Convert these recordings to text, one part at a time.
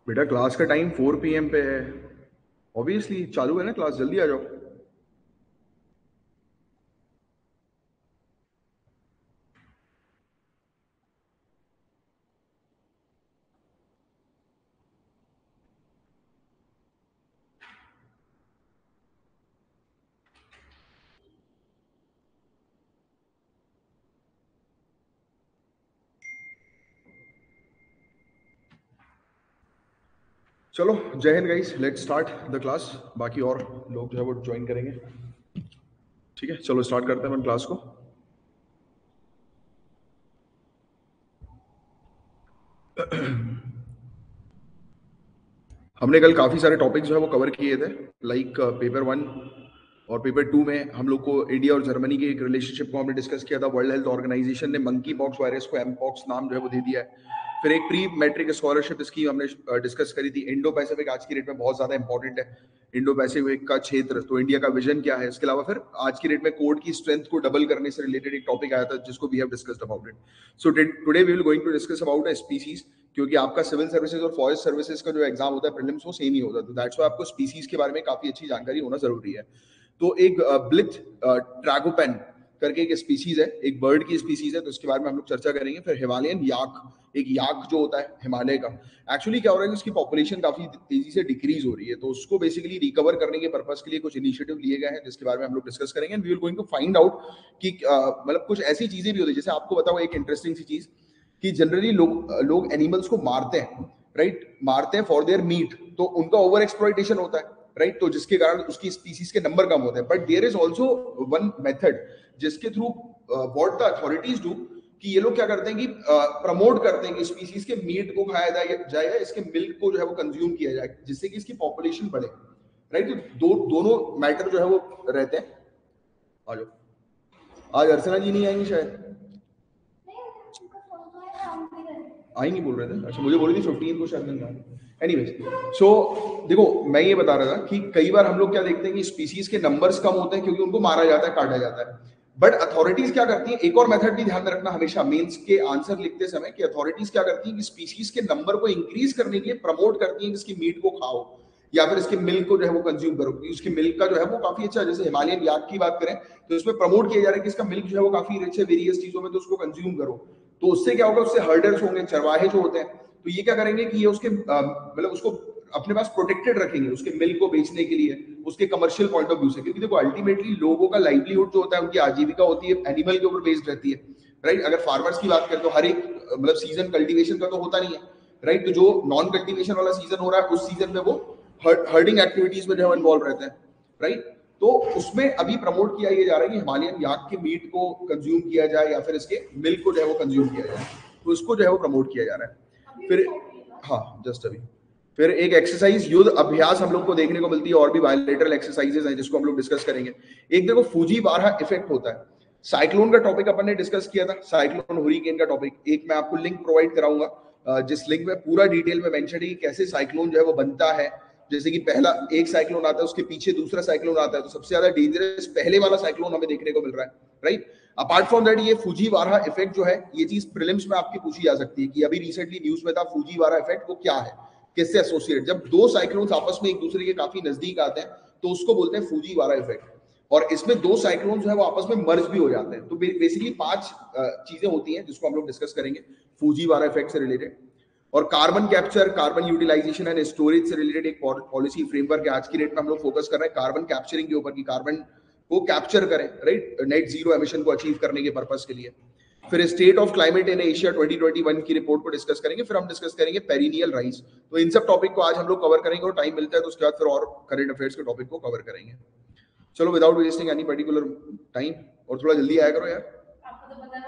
बेटा क्लास का time 4 PM पे है। ऑब्वियसली चालू है ना क्लास, जल्दी आ जाओ। चलो, जय Hind guys, let's start the class. बाकी और लोग जो है वो ज्वाइन करेंगे। ठीक है, चलो स्टार्ट करते हैं अपन क्लास को। हमने कल काफी सारे टॉपिक्स जो है वो कवर किए थे, लाइक पेपर 1 और पेपर 2 में हम लोग को इंडिया और जर्मनी के एक रिलेशनशिप को हमने डिस्कस किया था। वर्ल्ड हेल्थ ऑर्गेनाइजेशन ने मंकी पॉक्स वायरस को एम पॉक्स नाम जो है वो दे दिया है। फिर एक प्री मैट्रिक स्कॉलरशिप स्कीम हमने डिस्कस करी थी। इंडो पैसिफिक आज की डेट में बहुत ज्यादा इंपॉर्टेंट है। इंडो पैसिफिक का क्षेत्र, तो इंडिया का विजन क्या है। इसके अलावा फिर आज की डेट में कोड की स्ट्रेंथ को डबल करने से रिलेटेड एक टॉपिक आया था जिसको we have discussed about it. So today we will going to discuss about a species, क्योंकि आपका सिविल सर्विसेज और फॉरेस्ट सर्विसेज का जो एग्जाम होता है प्रीलिम्स, वो सेम ही होता है। तो दैट्स व्हाई आपको स्पीसीज के बारे में काफी अच्छी जानकारी होना जरूरी है। तो एक ब्लिथ ट्रैगोपेन करके एक स्पीसीज है, एक बर्ड की स्पीसीज है, तो इसके बारे में हम लोग चर्चा करेंगे। फिर हिमालयन याक, एक याक जो होता है हिमालय का, एक्चुअली क्या हो रहा है कि उसकी पॉपुलेशन काफी तेजी से डिक्रीज हो रही है, तो उसको बेसिकली रिकवर करने के पर्पज के लिए कुछ इनिशिएटिव लिए गए हैं जिसके बारे में हम लोग डिस्कस करेंगे। And we will going to find out कि मतलब कुछ ऐसी चीजें भी होती है, जैसे आपको बताओ एक इंटरेस्टिंग सी चीज कि जनरली लोग एनिमल्स को मारते हैं, राइट, मारते हैं फॉर देयर मीट, तो उनका ओवर एक्सप्लॉइटेशन होता है, राइट, तो जिसके कारण उसकी स्पीसीज के नंबर कम होते हैं। But there is also one method जिसके through what the authorities do, कि ये लोग क्या करते हैं कि प्रमोट करते हैं कि स्पीसीज के मीट को खाया जाए या इसके मिल्क को जो है वो कंज्यूम किया जाए, जिससे कि इसकी पॉपुलेशन बढ़े, राइट। तो दोनों मैटर जो है वो रहते हैं। आ जाओ, आज अर्चना जी नहीं आएंगी शायद, आएंगी बोल रहे थे। अच्छा, मुझे बोली थी 15 को शायद मिलना। एनीवेज, सो देखो, मैं ये बता रहा था कि कई बार हम लोग क्या देखते हैं कि स्पीसीज के नंबर्स कम होते हैं क्योंकि उनको मारा जाता है, काटा जाता है। बट अथॉरिटीज क्या करती है, एक और मेथड भी ध्यान में रखना हमेशा मेंस के आंसर लिखते समय, कि अथॉरिटीज क्या करती है कि स्पीसीज के नंबर को इंक्रीज करने के लिए प्रमोट करती है कि इसकी मीट को खाओ या फिर इसके मिल्क को जो है वो कंज्यूम करो, क्योंकि उसके मिल्क का जो है वो काफी अच्छा है। जैसे हिमालयन याक की बात करें तो इसमें प्रमोट किया जा रहा है कि इसका मिल्क जो है वो काफी रिच है वेरियस चीजों में, तो उसको कंज्यूम करो। तो उससे क्या होगा, उससे हर्डर्स होंगे, चरवाहे जो होते हैं, तो ये क्या करेंगे कि ये उसके मतलब उसको अपने पास प्रोटेक्टेड रखेंगे उसके मिल्क को बेचने के लिए, उसके कमर्शियल पॉइंट ऑफ व्यू से। क्योंकि देखो अल्टीमेटली लोगों का लाइवलीहुड जो होता है, उनकी आजीविका होती है एनिमल के ऊपर बेस्ड रहती है, राइट। अगर फार्मर्स की बात करें तो हर एक मतलब सीजन कल्टीवेशन का तो होता नहीं है, राइट। तो जो नॉन कल्टीवेशन वाला सीजन हो रहा है उस सीजन में वो हर्डिंग एक्टिविटीज में जो है इन्वॉल्व रहते हैं, राइट। तो उसमें अभी प्रमोट किया ये जा रहा है कि हिमालयन याक के मीट को कंज्यूम किया जाए या फिर इसके मिल्क को जो है वो कंज्यूम किया जाए, तो इसको जो है वो प्रमोट किया जा रहा है। फिर हाँ, जस्ट अभी फिर एक एक्सरसाइज युद्ध अभ्यास हम लोग को देखने को मिलती है, और भी बायोलेटरल एक्सरसाइजेज हैं जिसको हम लोग डिस्कस करेंगे। एक देखो फूजी बारहा इफेक्ट होता है, साइक्लोन का टॉपिक अपन ने डिस्कस किया था, साइक्लोन हुरिकेन का टॉपिक। एक मैं आपको लिंक प्रोवाइड कराऊंगा, जिस लिंक में पूरा डिटेल में मेंशन है कि कैसे साइक्लोन जो है वो बनता है। जैसे कि पहला एक साइक्लोन आता है, उसके पीछे दूसरा साइक्लोन आता है, तो सबसे ज्यादा डेंजरस पहले वाला साइक्लोन हमें देखने को मिल रहा है, राइट। अपार्ट फ्रॉम दैट, ये फूजी वारा इफेक्ट जो है, ये चीज प्रीलिम्स में आपकी पूछी जा सकती है कि अभी रिसेंटली न्यूज में था फूजी वारा इफेक्ट, वो क्या है, किससे एसोसिएट। जब दो साइक्लोन्स आपस में एक दूसरे के काफी नजदीक आते हैं तो उसको बोलते हैं फूजी वारा इफेक्ट। और इसमें दो साइक्लोन जो है वो आपस में मर्ज भी हो जाते हैं। तो बेसिकली 5 चीजें होती हैं जिसको हम लोग डिस्कस करेंगे फूजी वारा इफेक्ट से रिलेटेड। और carbon capture, carbon utilization and storage से रिलेटेड एक पॉलिसी फ्रेमवर्क है। आज की डेट में हम लोग फोकस कर रहे हैं कार्बन कैप्चरिंग के ऊपर, कि कार्बन को कैप्चर करें, राइट, नेट जीरो एमिशन को अचीव करने के पर्पस के लिए। फिर state of climate in Asia 2021 की रिपोर्ट को डिस्कस करेंगे। फिर हम डिस्कस करेंगे पेरिनियल राइस। तो इन सब टॉपिक को आज हम लोग कवर करेंगे, और टाइम मिलता है तो उसके बाद फिर और करंट अफेयर्स के टॉपिक को कवर करेंगे। चलो, without wasting any particular time, और थोड़ा जल्दी आया करो यार।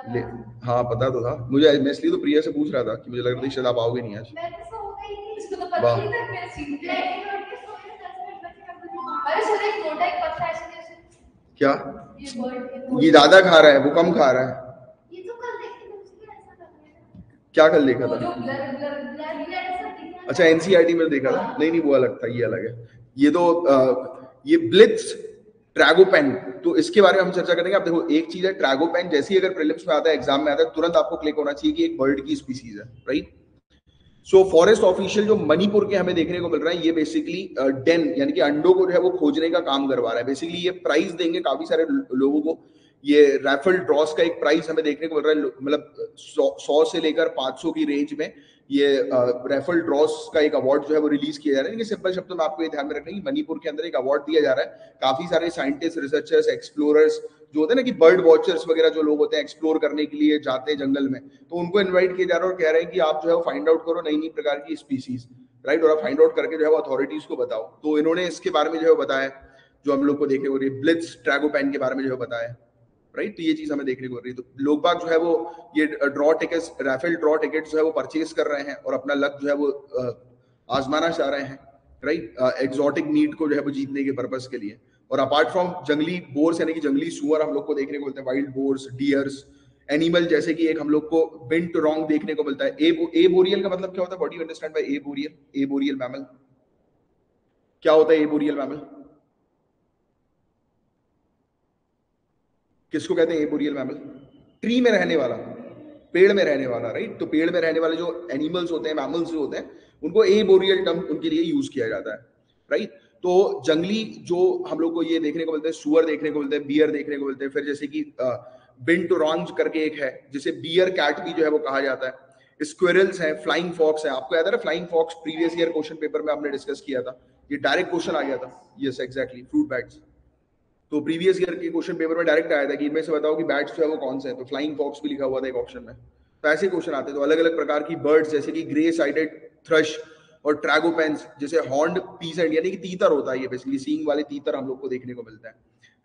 ले, हाँ पता तो था मुझे, मैं इसलिए तो प्रिया से पूछ रहा था कि मुझे लग रहा था शायद आप आओगे नहीं आज। वाह, क्या ये ज्यादा खा रहा है, वो कम खा रहा है? क्या कल देखा था? अच्छा, एनसीईआरटी में देखा था? नहीं नहीं, वो अलग था, ये अलग है। ये तो ये ब्लिट्स ट्रैगोपेन, तो इसके बारे में हम चर्चा करेंगे। आप देखो, एक चीज है ट्रैगोपेन, जैसे ही अगर प्रीलिम्स में आता है, एग्जाम में आता है, तुरंत आपको क्लिक होना चाहिए कि एक बर्ड की स्पीसीज है, राइट। सो फॉरेस्ट ऑफिशियल जो मणिपुर के हमें देखने को मिल रहा है, ये बेसिकली डेन यानी कि अंडों को जो है वो खोजने का काम करवा रहा है। बेसिकली ये प्राइज देंगे काफी सारे लोगों को। ये राइफल ड्रॉस का एक प्राइस हमें देखने को मिल रहा है, मतलब 100 से लेकर 500 की रेंज में ये राइफल ड्रॉस का एक अवार्ड जो है वो रिलीज किया जा रहा है। सिंपल शब्दों में आपको ये ध्यान में रखना है कि मणिपुर के अंदर एक अवार्ड दिया जा रहा है। काफी सारे साइंटिस्ट, रिसर्चर्स, एक्सप्लोरर्स जो होते हैं ना कि बर्ड वॉचर्स वगैरह जो लोग होते हैं, एक्सप्लोर करने के लिए जाते हैं जंगल में, तो उनको इन्वाइट किया जा रहा है और कह रहे हैं कि आप जो है वो फाइंड आउट करो नई नई प्रकार की स्पीसीज, राइट, और आप फाइंड आउट करके जो है वो अथॉरिटीज को बताओ। तो इन्होंने इसके बारे में जो है बताया, जो हम लोग को देखने को रही है, ब्लिट्ज ट्रैगोपैन के बारे में जो है बताया, राइट। तो ये चीज हमें देखने को मिल रही है। तो लोग बाग जो है वो ये draw tickets, rifle draw tickets जो है वो परचेज कर रहे हैं और अपना लक जो है वो आजमाना चाह रहे हैं, राइट, एक्सोटिक मीट को जो है वो जीतने के पर्पस के लिए। और अपार्ट फ्रॉम जंगली बोर्स यानी कि जंगली सुअर हम लोग को देखने को मिलते हैं, वाइल्ड बोर्स, डियर्स, एनिमल जैसे कि एक हम लोग को बिंटरॉन्ग देखने को मिलता है। ए बोरियल का मतलब क्या होता है? What do you understand by A boreal? A boreal mammal क्या होता है? ए बोरियल मैमल किसको कहते हैं? ए बोरियल मैमल ट्री में रहने वाला, पेड़ में रहने वाला, राइट। तो पेड़ में रहने वाले जो एनिमल्स होते हैं, मैमल्स जो होते हैं, उनको ए बोरियल टर्म उनके लिए यूज किया जाता है, राइट। तो जंगली जो हम लोग को ये देखने को मिलते हैं, सुअर देखने को मिलते हैं, बियर देखने को मिलते हैं, फिर जैसे कि बिंटरॉन्ग करके एक है जिसे बियर कैट भी जो है वो कहा जाता है, स्क्विरल्स हैं, फ्लाइंग फॉक्स है। आपको याद है ना flying fox? Previous year question paper में आपने डिस्कस किया था, ये डायरेक्ट क्वेश्चन आ गया था। Yes exactly, fruit bats. तो प्रीवियस ईयर के क्वेश्चन पेपर में डायरेक्ट आया था कि इनमें से बताओ कि बैट्स जो है वो कौन से हैं, तो फ्लाइंग फॉक्स भी लिखा हुआ था एक ऑप्शन में। तो ऐसे क्वेश्चन आते हैं। तो अलग अलग प्रकार की बर्ड्स जैसे कि ग्रे साइडेड थ्रश और ट्रैगोपेंस, जैसे हॉर्न्ड पीसेंट यानी कि तीतर होता है, ये बेसिकली सींग वाले तीतर हम लोग को देखने को मिलता है,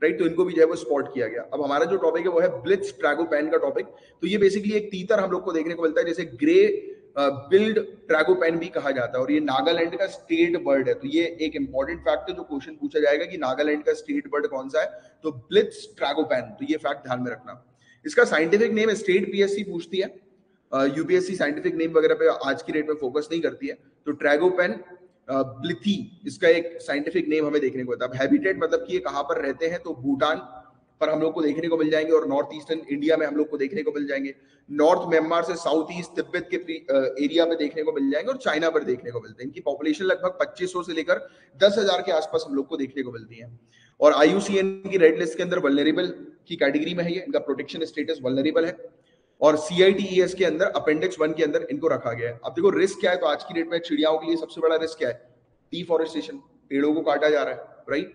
राइट। तो इनको भी जो है वो स्पॉट किया गया। अब हमारा जो टॉपिक है वो है ब्लिट्ज ट्रैगोपैन का टॉपिक। तो ये बेसिकली एक तीतर हम लोग को देखने को मिलता है, जैसे ग्रे बिल्ड ट्रैगोपैन भी कहा जाता है, और ये नागालैंड का स्टेट बर्ड है। तो ये एक इंपॉर्टेंट फैक्ट है जो क्वेश्चन पूछा जाएगा कि नागालैंड का स्टेट बर्ड कौन सा है, तो ब्लिट्ज ट्रैगोपैन। तो ये फैक्ट ध्यान में रखना। इसका साइंटिफिक नेम स्टेट पीएससी पूछती है, यूपीएससी साइंटिफिक नेम वगैरह पे आज की डेट में फोकस नहीं करती है। तो ट्रैगोपैन ब्लिथी इसका एक साइंटिफिक नेम हमें देखने को मिलता है। हैबिटेट मतलब कि ये कहाँ पर रहते हैं, तो भूटान पर हम लोग को देखने को मिल जाएंगे और नॉर्थ ईस्टर्न इंडिया में हम लोग को देखने को मिल जाएंगे। नॉर्थ म्यांमार से साउथ ईस्ट तिब्बत के एरिया में देखने को मिल जाएंगे और चाइना पर देखने को मिलते हैं। इनकी पॉपुलेशन लगभग 2500 से लेकर 10,000 के आसपास हम लोग को देखने को मिलती है। और IUCN की रेड लिस्ट के अंदर वल्नरेबल की कैटेगरी में है ये, इनका प्रोटेक्शन स्टेटस वल्नरेबल है। और CITES के अंदर अपेंडिक्स 1 के अंदर इनको रखा गया है। अब देखो रिस्क क्या है, तो आज की डेट में चिड़ियाओं के लिए सबसे बड़ा रिस्क क्या है? डिफॉरेस्टेशन, पेड़ों को काटा जा रहा है, राइट।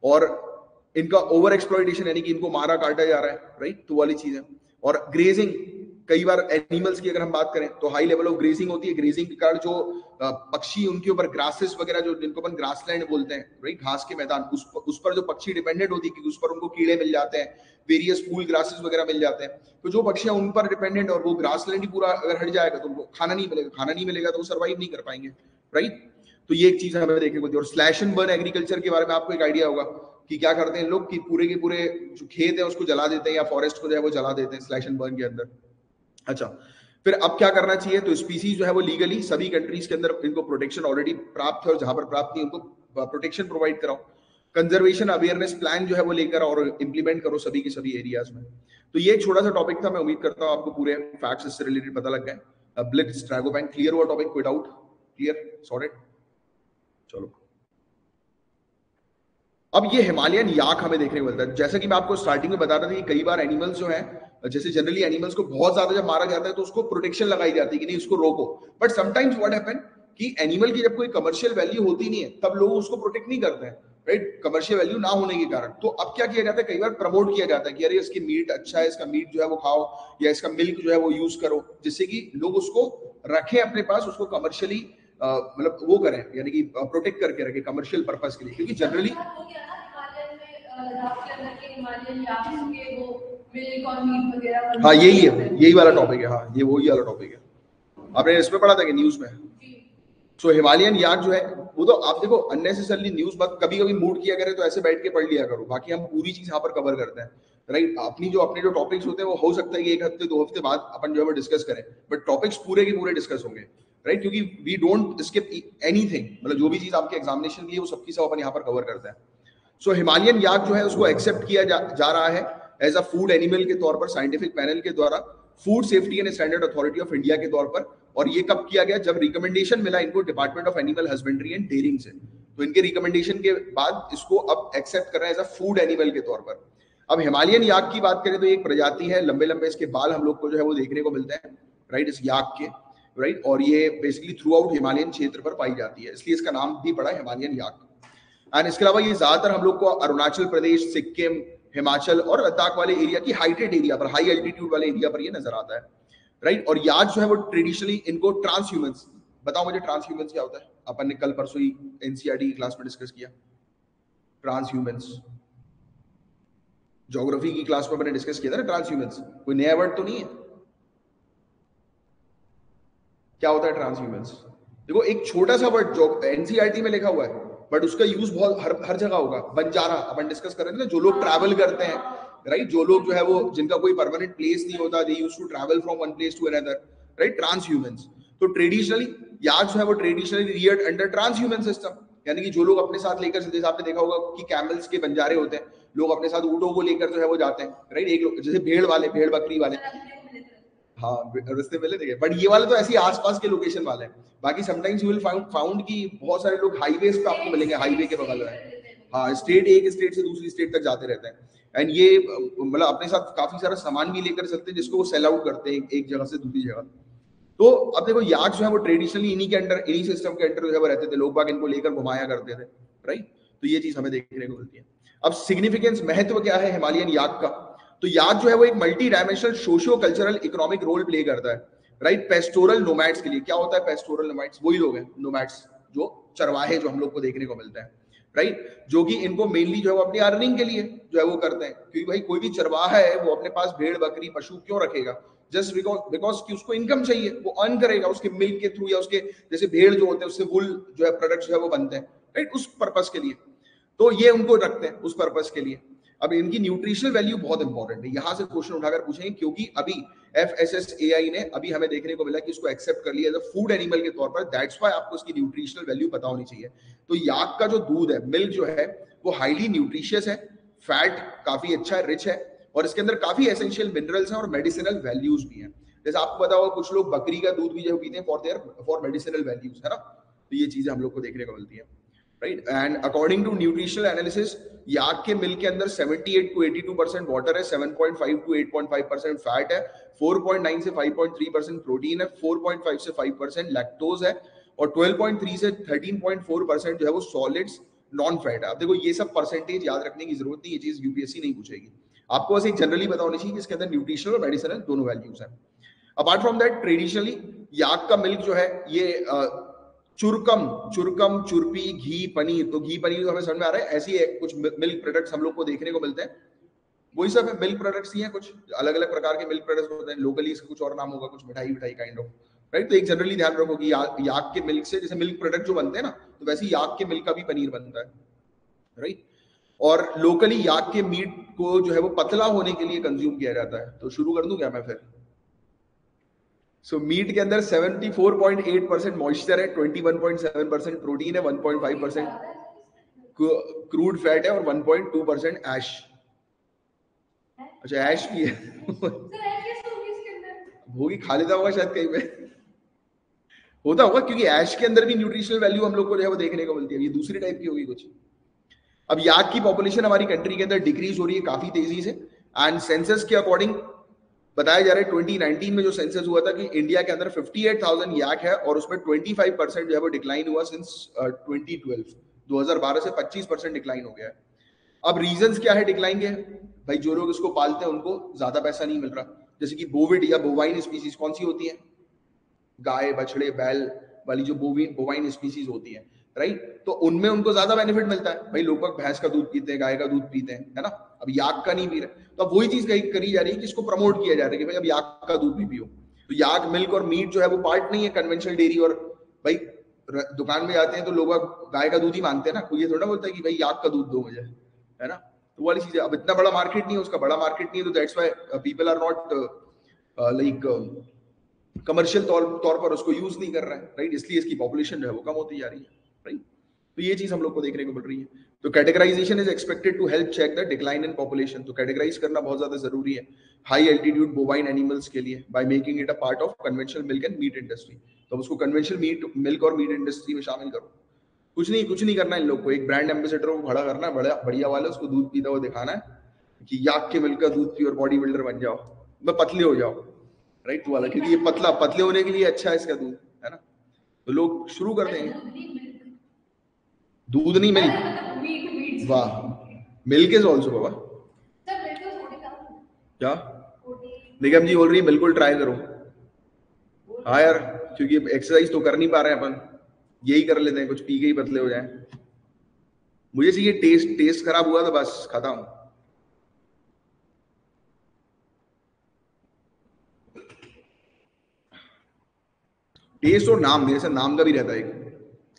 और इनका ओवर एक्सप्लॉइटेशन यानी कि इनको मारा काटा जा रहा है, राइट। तो वाली चीज है। और ग्रेजिंग, कई बार एनिमल्स की अगर हम बात करें तो हाई लेवल ऑफ ग्रेजिंग होती है। ग्रेजिंग के कारण जो पक्षी, उनके ऊपर ग्रासेस वगैरह जो जिनको अपन ग्रासलैंड बोलते हैं, राइट, घास के मैदान, उस पर जो पक्षी डिपेंडेंट होती है कि उस पर उनको कीड़े मिल जाते हैं, वेरियस फूल ग्रासेस वगैरह मिल जाते हैं। तो जो पक्षियां उन पर डिपेंडेंट और वो ग्रासलैंड ही पूरा अगर हट जाएगा तो उनको खाना नहीं मिलेगा, खाना नहीं मिलेगा तो वो सर्वाइव नहीं कर पाएंगे, राइट। तो ये एक चीज हमें देखने को मिलती है। और स्लैश एंड बर्न एग्रीकल्चर के बारे में आपको एक आइडिया होगा कि क्या करते हैं लोग कि पूरे के पूरे जो खेत है उसको जला देते हैं या फॉरेस्ट को जो है वो जला देते हैं स्लैश एंड बर्न के अंदर। अच्छा, फिर अब क्या करना चाहिए? तो स्पीसीज जो है वो लीगली सभी कंट्रीज के अंदर इनको प्रोटेक्शन ऑलरेडी प्राप्त है और जहां पर प्राप्त नहीं उनको प्रोटेक्शन प्रोवाइड कराओ। कंजर्वेशन अवेयरनेस प्लान जो है वो लेकर और इंप्लीमेंट करो सभी के सभी एरियाज में। तो ये एक छोटा सा टॉपिक था। मैं उम्मीद करता हूँ आपको पूरे फैक्ट्स इससे रिलेटेड पता लग गए। ब्लिट्ज ट्रैगोपैन क्लियर हुआ टॉपिक? कोई डाउट? क्लियर? सॉर्टेड? चलो, अब ये हिमालयन याक हमें देखने को मिलता है। जैसा कि मैं आपको स्टार्टिंग में बता रहा था कि कई बार एनिमल्स जो है, जैसे जनरली एनिमल्स को बहुत ज्यादा जब मारा जाता है तो उसको प्रोटेक्शन लगाई जाती है कि नहीं उसको रोको। बट समटाइम्स व्हाट हैपन कि एनिमल की जब कोई कमर्शियल वैल्यू होती नहीं है तब लोग उसको प्रोटेक्ट नहीं करते हैं, राइट, कमर्शियल वैल्यू ना होने के कारण। तो अब क्या किया जाता है, कई बार प्रमोट किया जाता है कि अरे इसकी मीट अच्छा है, इसका मीट जो है वो खाओ, या इसका मिल्क जो है वो यूज करो, जिससे कि लोग उसको रखें अपने पास, उसको कमर्शियली मतलब वो करें, यानी कि प्रोटेक्ट करके रखें कमर्शियल पर्पस के लिए। क्योंकि जनरली हाँ यही है, यही वाला टॉपिक है। हाँ ये वही वाला टॉपिक है, आपने इसमें पढ़ा था कि न्यूज में। सो हिमालयन याक जो है वो तो आप देखो अननेसेसरली न्यूज मत, कभी कभी मूड किया करे तो ऐसे बैठ के पढ़ लिया करो, बाकी हम पूरी चीज यहाँ पर कवर करते हैं, राइट। अपने जो टॉपिक्स होते हैं वो हो सकता है कि 1 हफ्ते 2 हफ्ते बाद अपन जो है डिस्कस करें, बट टॉपिक्स पूरे के पूरे डिस्कस होंगे, राइट, क्योंकि वी डोंट स्किप एनीथिंग। मतलब जो भी चीज आपके एग्जामिनेशन की है वो सबकी सब अपन यहाँ पर कवर करते हैं। सो हिमालयन याक जो है उसको एक्सेप्ट किया जा रहा है एज अ फूड एनिमल के तौर पर साइंटिफिक पैनल के द्वारा, food safety and standard authority of India के तौर पर और ये कब किया गया? जब रिकमेंडेशन मिला इनको department of animal husbandry and dairying से, तो इनके रिकमेंडेशन के बाद इसको अब एक्सेप्ट कर रहे हैं एज अ फूड एनिमल के तौर पर। अब हिमालयन याक की बात करें तो एक प्रजाति है, लंबे लंबे इसके बाल हम लोग को जो है वो देखने को मिलते हैं, राइट, इस याक के, राइट, और ये बेसिकली थ्रू आउट हिमालयन क्षेत्र पर पाई जाती है, इसलिए इसका नाम भी पड़ा हिमालयन याक। एंड इसके अलावा ये ज्यादातर हम लोग को अरुणाचल प्रदेश, सिक्किम, हिमाचल और लद्दाख वाले एरिया की हाइटेड एरिया पर, हाई एल्टीट्यूड वाले एरिया पर ये नजर आता है, राइट। और याक जो है वो ट्रेडिशनली इनको ट्रांस ह्यूमंस, बताओ मुझे ट्रांस ह्यूमंस क्या होता है? अपन ने कल परसों ही एनसीईआरटी की क्लास में डिस्कस किया ट्रांस ह्यूमंस, ज्योग्राफी की क्लास में मैंने डिस्कस किया था ना ट्रांस ह्यूमंस, कोई नया वर्ड तो नहीं है? क्या होता है ट्रांस ह्यूमंस? देखो एक छोटा सा वर्ड जो एनसीईआरटी में लिखा हुआ है, बट उसका यूज बहुत हर जगह होगा। बंजारा अपन डिस्कस कर रहे थे ना, जो लोग ट्रैवल करते हैं, राइट, जो लोग जो है वो जिनका कोई परमानेंट प्लेस नहीं होता, they used to travel from one place to another, right, transhumance. तो ट्रेडिशनली याक जो है वो traditionally reared under transhumance system, यानी कि जो लोग अपने साथ लेकर, जैसे आपने देखा होगा कि कैमल्स के बंजारे होते हैं, लोग अपने साथ ऊंटों को लेकर जो है वो जाते हैं, राइट, एक लोग जैसे भेड़ वाले, भेड़ बकरी वाले, हाँ रास्ते मिले थे, बट ये वाले तो ऐसे आसपास के लोकेशन वाले हैं। बाकी समटाइम्स यू विल फाउंड कि बहुत सारे लोग हाईवेज पे आपको मिलेंगे, हाईवे के बगल में, हाँ, स्टेट, एक स्टेट से दूसरी स्टेट तक जाते रहते हैं। एंड ये मतलब अपने साथ काफी सारा सामान भी लेकर चलते हैं, जिसको वो सेल आउट करते हैं एक जगह से दूसरी जगह। तो अब देखो याक जो है वो ट्रेडिशनली इन्हीं के अंडर, इन्हीं सिस्टम के अंडर जो है वो रहते थे, लोग बाग इनको लेकर घुमाया करते थे, राइट। तो ये चीज हमें देखने को मिलती है। अब सिग्निफिकेंस, महत्व क्या है हिमालयन याक का? तो याक जो है वो एक multi dimensional socio cultural economic role play करता है, राइट, पेस्टोरल नोमैड्स के लिए। क्या होता है पेस्टोरल नोमैड्स? वही लोग हैं नोमैड्स, जो चरवाहे जो हम लोग को देखने को मिलते हैं, राइट, जो कि इनको मेनली जो है वो अपनी अर्निंग के लिए जो है वो करते हैं, क्योंकि भाई कोई भी चरवाहा है वो अपने पास भेड़ बकरी पशु क्यों रखेगा? जस्ट बिकॉज कि उसको इनकम चाहिए, वो अर्न करेगा उसके मिल्क के थ्रू, या उसके जैसे भेड़ जो होते हैं उससे वुल जो है प्रोडक्ट्स जो है वो बनते हैं, राइट, उस पर्पस के लिए। तो ये उनको रखते हैं उस पर्पस के लिए। अब इनकी न्यूट्रिशनल वैल्यू बहुत इंपॉर्टेंट है, यहां से क्वेश्चन उठाकर पूछेंगे, क्योंकि अभी FSSAI ने अभी हमें देखने को मिला कि इसको एक्सेप्ट कर लिया एज अ फूड एनिमल के तौर पर, दैट्स व्हाई आपको इसकी न्यूट्रिशनल वैल्यू पता होनी चाहिए। तो याक का जो दूध है, मिल्क जो है, वो हाईली न्यूट्रिशियस है, फैट काफी अच्छा है, रिच है, और इसके अंदर काफी एसेंशियल मिनरल्स हैं और मेडिसिनल वैल्यूज भी हैं। जैसे आपको पता होगा कुछ लोग बकरी का दूध भी जो पीते हैं फॉर मेडिसिनल वैल्यूज, है ना। तो ये चीजें हम लोग को देखने को मिलती है, right. And according to nutritional analysis, yak के मिल्क के अंदर 78 to 82% वाटर है, 7.5 to 8.5% फैट है, 4.9 से 5.3% प्रोटीन है, 4.5 से 5% लैक्टोज है, और 12.3 से 13.4% जो है वो सॉलिड्स नॉन फैट है। अब देखो ये सब परसेंटेज याद रखने की जरूरत नहीं, ये चीज यूपीएससी नहीं पूछेगी, आपको बस एक जनरली पता होनी चाहिए कि इसके अंदर न्यूट्रिशनल और मेडिसिनल दोनों वैल्यूज हैं। अपार्ट फ्रॉम दैट, ट्रेडिशनली याक का मिल्क जो है ये चुरकम, चुरपी, घी, पनीर, तो घी पनीर तो हमें समझ में आ रहा है, ऐसी है कुछ मिल्क प्रोडक्ट्स हम लोग को देखने को मिलते हैं, वही सब है, मिल्क प्रोडक्ट्स ही हैं, कुछ अलग अलग प्रकार के मिल्क प्रोडक्ट्स होते हैं, लोकली इसका कुछ और नाम होगा, कुछ मिठाई काइंड ऑफ, राइट। तो एक जनरली ध्यान रखो कि याक के मिल्क से जैसे मिल्क प्रोडक्ट जो बनते हैं ना, तो वैसे ही याक के मिल्क का भी पनीर बनता है, राइट। और लोकली याक के मीट को जो है वो पतला होने के लिए कंज्यूम किया जाता है। तो शुरू कर दूं क्या मैं फिर? सो मीट के अंदर 74.8% मॉइस्चर है, 21.7% प्रोटीन है, 1.5% क्रूड फैट है, और 1.2% ऐश। अच्छा ऐश भी है होगी, खा लेता होगा शायद कहीं पे, होता होगा, क्योंकि ऐश के अंदर भी न्यूट्रिशनल वैल्यू हम लोग को जो है वो देखने को मिलती है, ये दूसरी टाइप की होगी कुछ। अब याक की पॉपुलेशन हमारी कंट्री के अंदर डिक्रीज हो रही है काफी तेजी से, एंड सेंसस के अकॉर्डिंग बताया जा रहा है 2019 में जो सेंसस हुआ था कि इंडिया के अंदर 58,000 याक है, और उसमें 25% जो है वो डिक्लाइन हुआ सिंस 2012 से 25% डिक्लाइन हो गया है। अब रीजंस क्या है डिक्लाइन के? भाई जो लोग इसको पालते हैं उनको ज्यादा पैसा नहीं मिल रहा, जैसे कि बोविड या बोवाइन स्पीसीज कौन सी होती है, गाय बछड़े बैल वाली जो बोवाइन स्पीसीज होती है, राइट, तो उनमें उनको ज्यादा बेनिफिट मिलता है। भाई लोग भैंस का दूध पीते हैं, गाय का दूध पीते हैं, है ना, अब याक का नहीं पी रहे, तो अब वही चीज करी जा रही है कि इसको प्रमोट किया जा रहा है कि भाई अब याक का दूध भी पियो। तो याक मिल्क और मीट जो है वो पार्ट नहीं है कन्वेंशनल डेयरी, और भाई दुकान में जाते हैं तो लोग गाय का दूध ही मांगते हैं ना, कोई ये थोड़ा बोलता है कि भाई याक का दूध दो मुझे, है ना। तो वाली चीज है, अब इतना बड़ा मार्केट नहीं है, उसका बड़ा मार्केट नहीं है, तो that's why people are not like commercial तौर पर उसको यूज नहीं कर रहा है, राइट, इसलिए इसकी पॉपुलेशन जो है वो कम होती जा रही है, राइट। तो ये चीज हम लोग को देखने को मिल रही है। तो categorization is expected to help check the decline in population. तो कैटेगराइज करना बहुत ज्यादा जरूरी है हाई एल्टीट्यूड बोवाइन एनिमल्स के लिए by making it a part of conventional milk and meat industry. तो उसको कन्वेंशनल मिल्क और मीट इंडस्ट्री में शामिल करो। कुछ नहीं करना इन लोग को, एक ब्रांड एम्बेसडर को खड़ा करना है बड़ा बढ़िया वाला, उसको दूध पीता हुआ दिखाना है कि याक के मिल्क का दूध पी और बॉडी बिल्डर बन जाओ, मैं पतले हो जाओ, राइट वाला, क्योंकि ये पतले होने के लिए अच्छा है इसका दूध, है ना। तो लोग शुरू कर देंगे। दूध नहीं मिल्क, वाह, मिल्क इज ऑल्सो बाबा क्या निगम जी बोल रही है बिल्कुल ट्राई करो। हाँ यार, क्योंकि एक्सरसाइज तो कर नहीं पा रहे हैं अपन, यही कर लेते हैं, कुछ पी के ही पतले हो जाएं। मुझे चाहिए टेस्ट खराब हुआ तो बस खत्म। टेस्ट और नाम, मेरे से नाम का भी रहता है एक,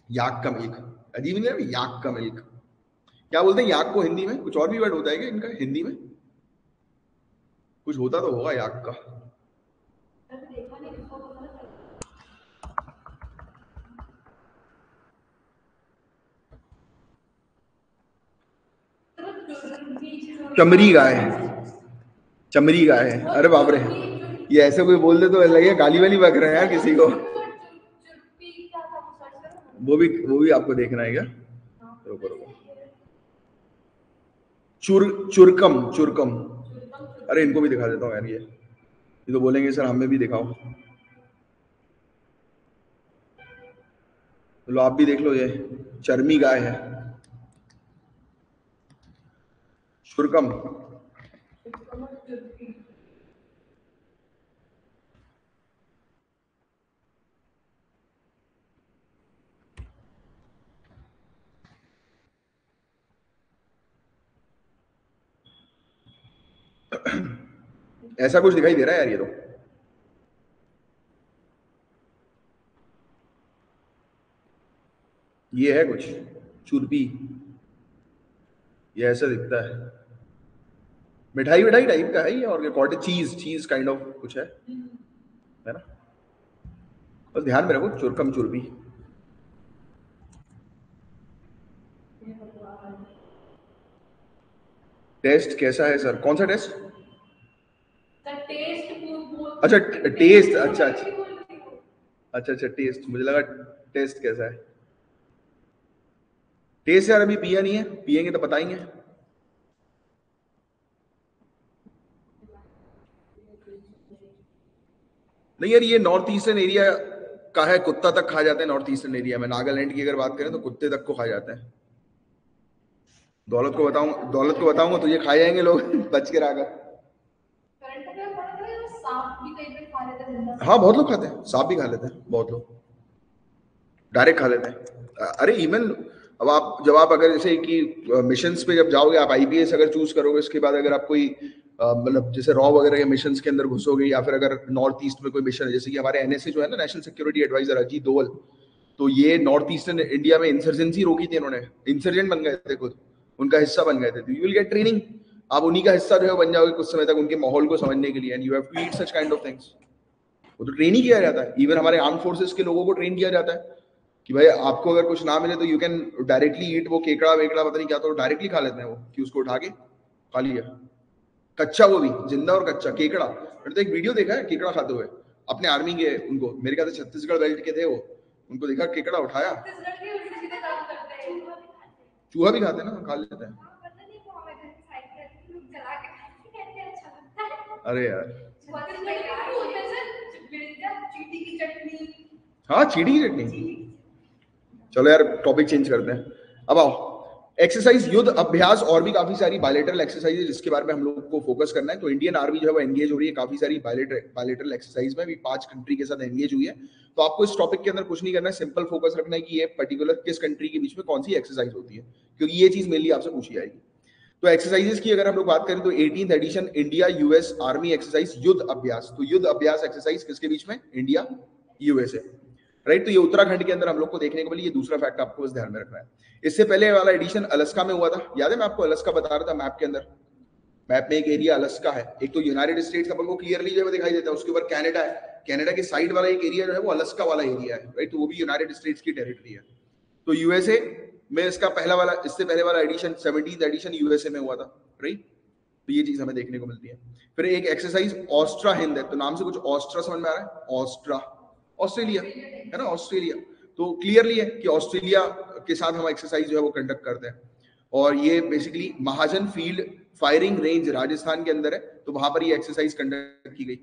याक का मिल्क, अजीब नहीं है याक का मिल्क। क्या बोलते हैं याक को हिंदी में? कुछ और भी वर्ड होता है क्या इनका हिंदी में? कुछ होता तो होगा याक का। चमरी गाय, चमरी गाय है। अरे बाप रे, ये ऐसे कोई बोल दे तो लगे गाली वाली बक रहे हैं यार किसी को। वो भी आपको देखना है क्या? रुको रुको, चुरकम। अरे इनको भी दिखा देता हूँ यार, ये तो बोलेंगे सर हमें भी दिखाओ। लो आप भी देख लो, ये चर्मी गाय है, चुरकम। ऐसा कुछ दिखाई दे रहा है यार, ये है कुछ चुरपी, ये ऐसा दिखता है, मिठाई टाइप का है ये, और कॉटेज चीज काइंड ऑफ कुछ है ना। बस ध्यान में रखो, चुरकम चुरपी। टेस्ट कैसा है सर? कौन सा टेस्ट? अच्छा टेस्ट, अच्छा टेस्ट, मुझे लगा टेस्ट कैसा है। टेस्ट यार अभी पिया नहीं है, पियेंगे तो बताएंगे। नहीं यार, ये नॉर्थ ईस्टर्न एरिया का है, कुत्ता तक खा जाते हैं नॉर्थ ईस्टर्न एरिया में। नागालैंड की अगर बात करें तो कुत्ते तक को खा जाते हैं। दौलत को बताऊंगा तो ये खा जाएंगे लोग बच के रहा। हाँ बहुत लोग खाते हैं, सांप भी खा लेते हैं बहुत लोग, डायरेक्ट खा लेते हैं। अरे इवन अब आप जब आप अगर जैसे कि मिशंस पे जब जाओगे, आप आईपीएस अगर चूज करोगे, उसके बाद अगर आप कोई मतलब जैसे रॉ वगैरह के मिशंस के अंदर घुसोगे, या फिर अगर नॉर्थ ईस्ट में कोई मिशन है, जैसे कि हमारे एनएसए जो है ना, national security advisor Ajit Doval, तो ये नॉर्थ ईस्टर्न इंडिया में इंसर्जेंसी रोकी थी इन्होंने, इंसर्जेंट बन गए थे खुद, उनका हिस्सा बन गए थे। यू विल गेट ट्रेनिंग, आप उन्हीं का हिस्सा जो है बन जाओगे कुछ समय तक, उनके माहौल को समझने के लिए, and you have to eat such kind of things. वो तो ट्रेन ही किया जाता है, इवन हमारे आर्म फोर्सेस के लोगों को ट्रेन किया जाता है कि भाई आपको अगर कुछ ना मिले तो यू कैन डायरेक्टली ईट वो केकड़ा वेकड़ा पता नहीं क्या, तो डायरेक्टली खा लेते हैं वो, कि उसको उठा के खा लिया कच्चा, वो भी जिंदा और कच्चा केकड़ा। मैंने तो एक वीडियो देखा है केकड़ा खाते हुए, अपने आर्मी के, उनको मेरे ख्याल से छत्तीसगढ़ बेल्ट के थे वो, उनको देखा केकड़ा उठाया। चूहा भी खाते हैं ना, खा लेते हैं। अरे यार हाँ, चीटी की चटनी। चलो यार टॉपिक चेंज करते हैं, अब आओ एक्सरसाइज, युद्ध अभ्यास और भी काफी सारी बायलेटरल एक्सरसाइज है जिसके बारे में हम लोग को फोकस करना है। तो इंडियन आर्मी जो है वो एंगेज हो रही है काफी सारी बायलेटरल एक्सरसाइज में, भी 5 कंट्री के साथ एंगेज हुई है। तो आपको इस टॉपिक के अंदर कुछ नहीं करना है, सिंपल फोकस रखना है कि ये पर्टिकुलर किस कंट्री के बीच में कौन सी एक्सरसाइज होती है, क्योंकि ये चीज मेनली आपसे पूछी जाएगी। तो एक्सरसाइजेस की अगर हम लोग बात करें तो 18th addition India US army exercise युद्ध अभ्यास। तो युद्ध अभ्यास एक्सरसाइज किसके बीच में? India USA, right. तो ये उत्तराखंड के अंदर हम लोग को देखने को मिली, ये दूसरा फैक्ट आपको बस ध्यान में रखना है। इससे पहले वाला एडिशन अलास्का में हुआ था, याद है मैं आपको अलास्का बता रहा था मैप के अंदर, मैप में एक एरिया अलास्का है, एक तो यूनाइटेड स्टेट्स अपन को क्लियरली जो है दिखाई देता है, उसके ऊपर कनाडा है, कनाडा के साइड वाला एक एरिया जो है वो अलास्का वाला एरिया है, राइट। तो वो भी यूनाइटेड स्टेट्स की टेरिटरी है। तो यूएसए में इसका पहला वाला, इससे पहले वाला एडिशन 17th एडिशन यूएसए में हुआ था, राइट। तो ये चीज हमें देखने को मिलती है। फिर एक एक्सरसाइज ऑस्ट्रा हिंद है, तो नाम से कुछ ऑस्ट्रा समझ में आ रहा है, ऑस्ट्रा ऑस्ट्रेलिया है ना, ऑस्ट्रेलिया। तो क्लियरली है कि ऑस्ट्रेलिया के साथ हम एक्सरसाइज जो है वो कंडक्ट करते हैं, और ये बेसिकली महाजन फील्ड फायरिंग रेंज राजस्थान के अंदर है, तो वहां पर ये एक्सरसाइज कंडक्ट की गई।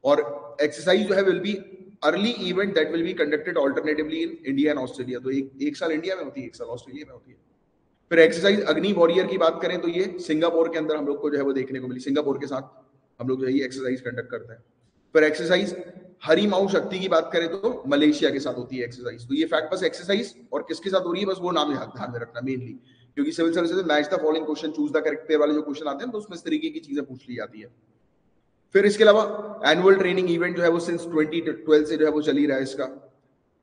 और एक्सरसाइज जो है will be early event that will be conducted alternatively in India and Australia. तो एक साल इंडिया में होती है, एक साल ऑस्ट्रेलिया में होती है। फिर एक्सरसाइज अग्नि वॉरियर की बात करें तो ये सिंगापुर के अंदर हम लोग को जो है वो देखने को मिली, सिंगापुर के साथ हम लोग जो है ये एक्सरसाइज कंडक्ट करते हैं। फिर एक्सरसाइज हरिमाऊ शक्ति की बात करें तो मलेशिया के साथ होती है एक्सरसाइज। तो ये फैक्ट बस एक्सरसाइज और किसके साथ हो रही है बस वो नाम ध्यान में रखना मेनली, क्योंकि सिविल सर्विसेज में match the following question choose the correct pair वाले जो क्वेश्चन आते हैं तो उसमें इस तरीके की चीजें पूछ ली जाती है। फिर इसके अलावा एनुअल ट्रेनिंग इवेंट जो है वो सिंस 2012 से जो है वो चल ही रहा है इसका।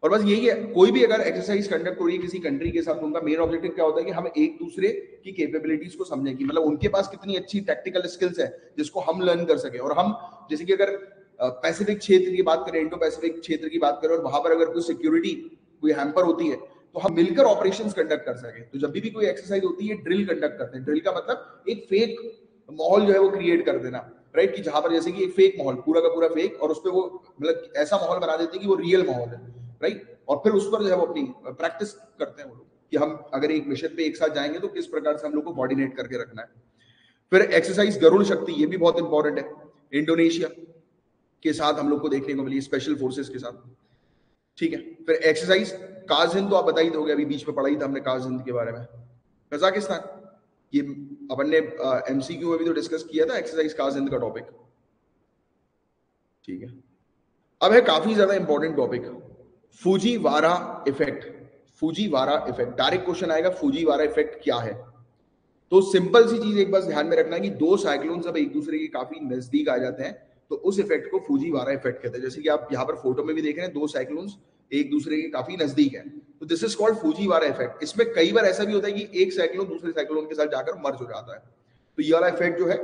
और बस यही है, कोई भी अगर एक्सरसाइज कंडक्ट हो रही है किसी कंट्री के साथ, उनका मेन ऑब्जेक्टिव क्या होता है कि हम एक दूसरे की कैपेबिलिटीज को समझें, कि मतलब उनके पास कितनी अच्छी टेक्निकल स्किल्स है जिसको हम लर्न कर सके। और हम जैसे कि अगर पैसिफिक क्षेत्र की बात करें, इंडो पैसिफिक क्षेत्र की बात करें, और वहां पर अगर कोई सिक्योरिटी कोई हैम्पर होती है तो हम मिलकर ऑपरेशंस कंडक्ट कर सके। तो जब भी कोई एक्सरसाइज होती है ड्रिल कंडक्ट करते हैं। ड्रिल का मतलब एक फेक माहौल जो है वो क्रिएट कर देना, राइट, कि जहां पर जैसे कि एक फेक माहौल पूरा का पूरा फेक, और उस पर वो मतलब ऐसा माहौल बना देते हैं कि वो रियल माहौल है, राइट। और फिर उस पर जो है वो अपनी प्रैक्टिस करते हैं वो लोग कि हम अगर एक मिशन पे एक साथ जाएंगे तो किस प्रकार से हम लोग को कोऑर्डिनेट करके रखना है। फिर एक्सरसाइज गरुड़ शक्ति, ये भी बहुत इंपॉर्टेंट है, इंडोनेशिया के साथ हम लोग को देखने को मिली, स्पेशल फोर्सेस के साथ, ठीक है। फिर एक्सरसाइज काज़-हिंद तो आप बता ही दोगे, अभी बीच में पढ़ा ही था हमने काज़-हिंद के बारे में। कजाकिस्तान, ये अपन ने एमसीक्यू में भी तो डिस्कस किया था एक्सरसाइज काज़-हिंद का टॉपिक, ठीक है। अब है काफी ज्यादा important topic, Fujiwara effect. Fujiwara effect direct question आएगा, फूजीवारा इफेक्ट क्या है। तो सिंपल सी चीज एक बस ध्यान में रखना है कि दो साइक्लोन जब एक दूसरे के काफी नजदीक आ जाते हैं तो उस इफेक्ट को फूजीवारा इफेक्ट कहते हैं। जैसे कि आप यहाँ पर फोटो में भी देख रहे हैं, दो साइक्लोन्स एक दूसरे के काफी नजदीक है, तो दिस इज कॉल्ड फूजीवारा इफेक्ट। इसमें कई बार ऐसा भी होता है कि एक साइक्लोन दूसरे साइक्लोन के साथ जाकर मर्ज हो जाता है, तो ये वाला इफेक्ट जो है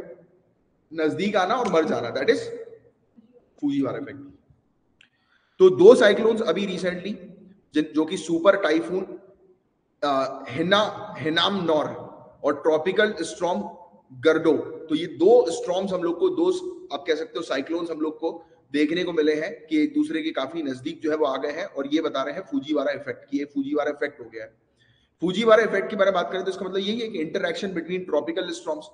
नजदीक आना और मर जाना, दैट इज फूजीवारा इफेक्ट। तो दो साइक्लोन्स अभी रिसेंटली जो कि सुपर टाइफून हिनामनॉर और ट्रॉपिकल स्टॉर्म गर्डो, तो ये दो स्टॉर्म्स हम लोग को, दो आप कह सकते हो साइक्लोन्स हम लोग को देखने को मिले हैं कि एक दूसरे के काफी नजदीक जो है वो आ गए हैं, और ये बता रहे हैं फूजीवारा इफेक्ट कि ये फूजीवारा इफेक्ट हो गया है। फूजीवारा इफेक्ट के बारे में बात करें तो इसका मतलब यही है कि interaction between tropical storms,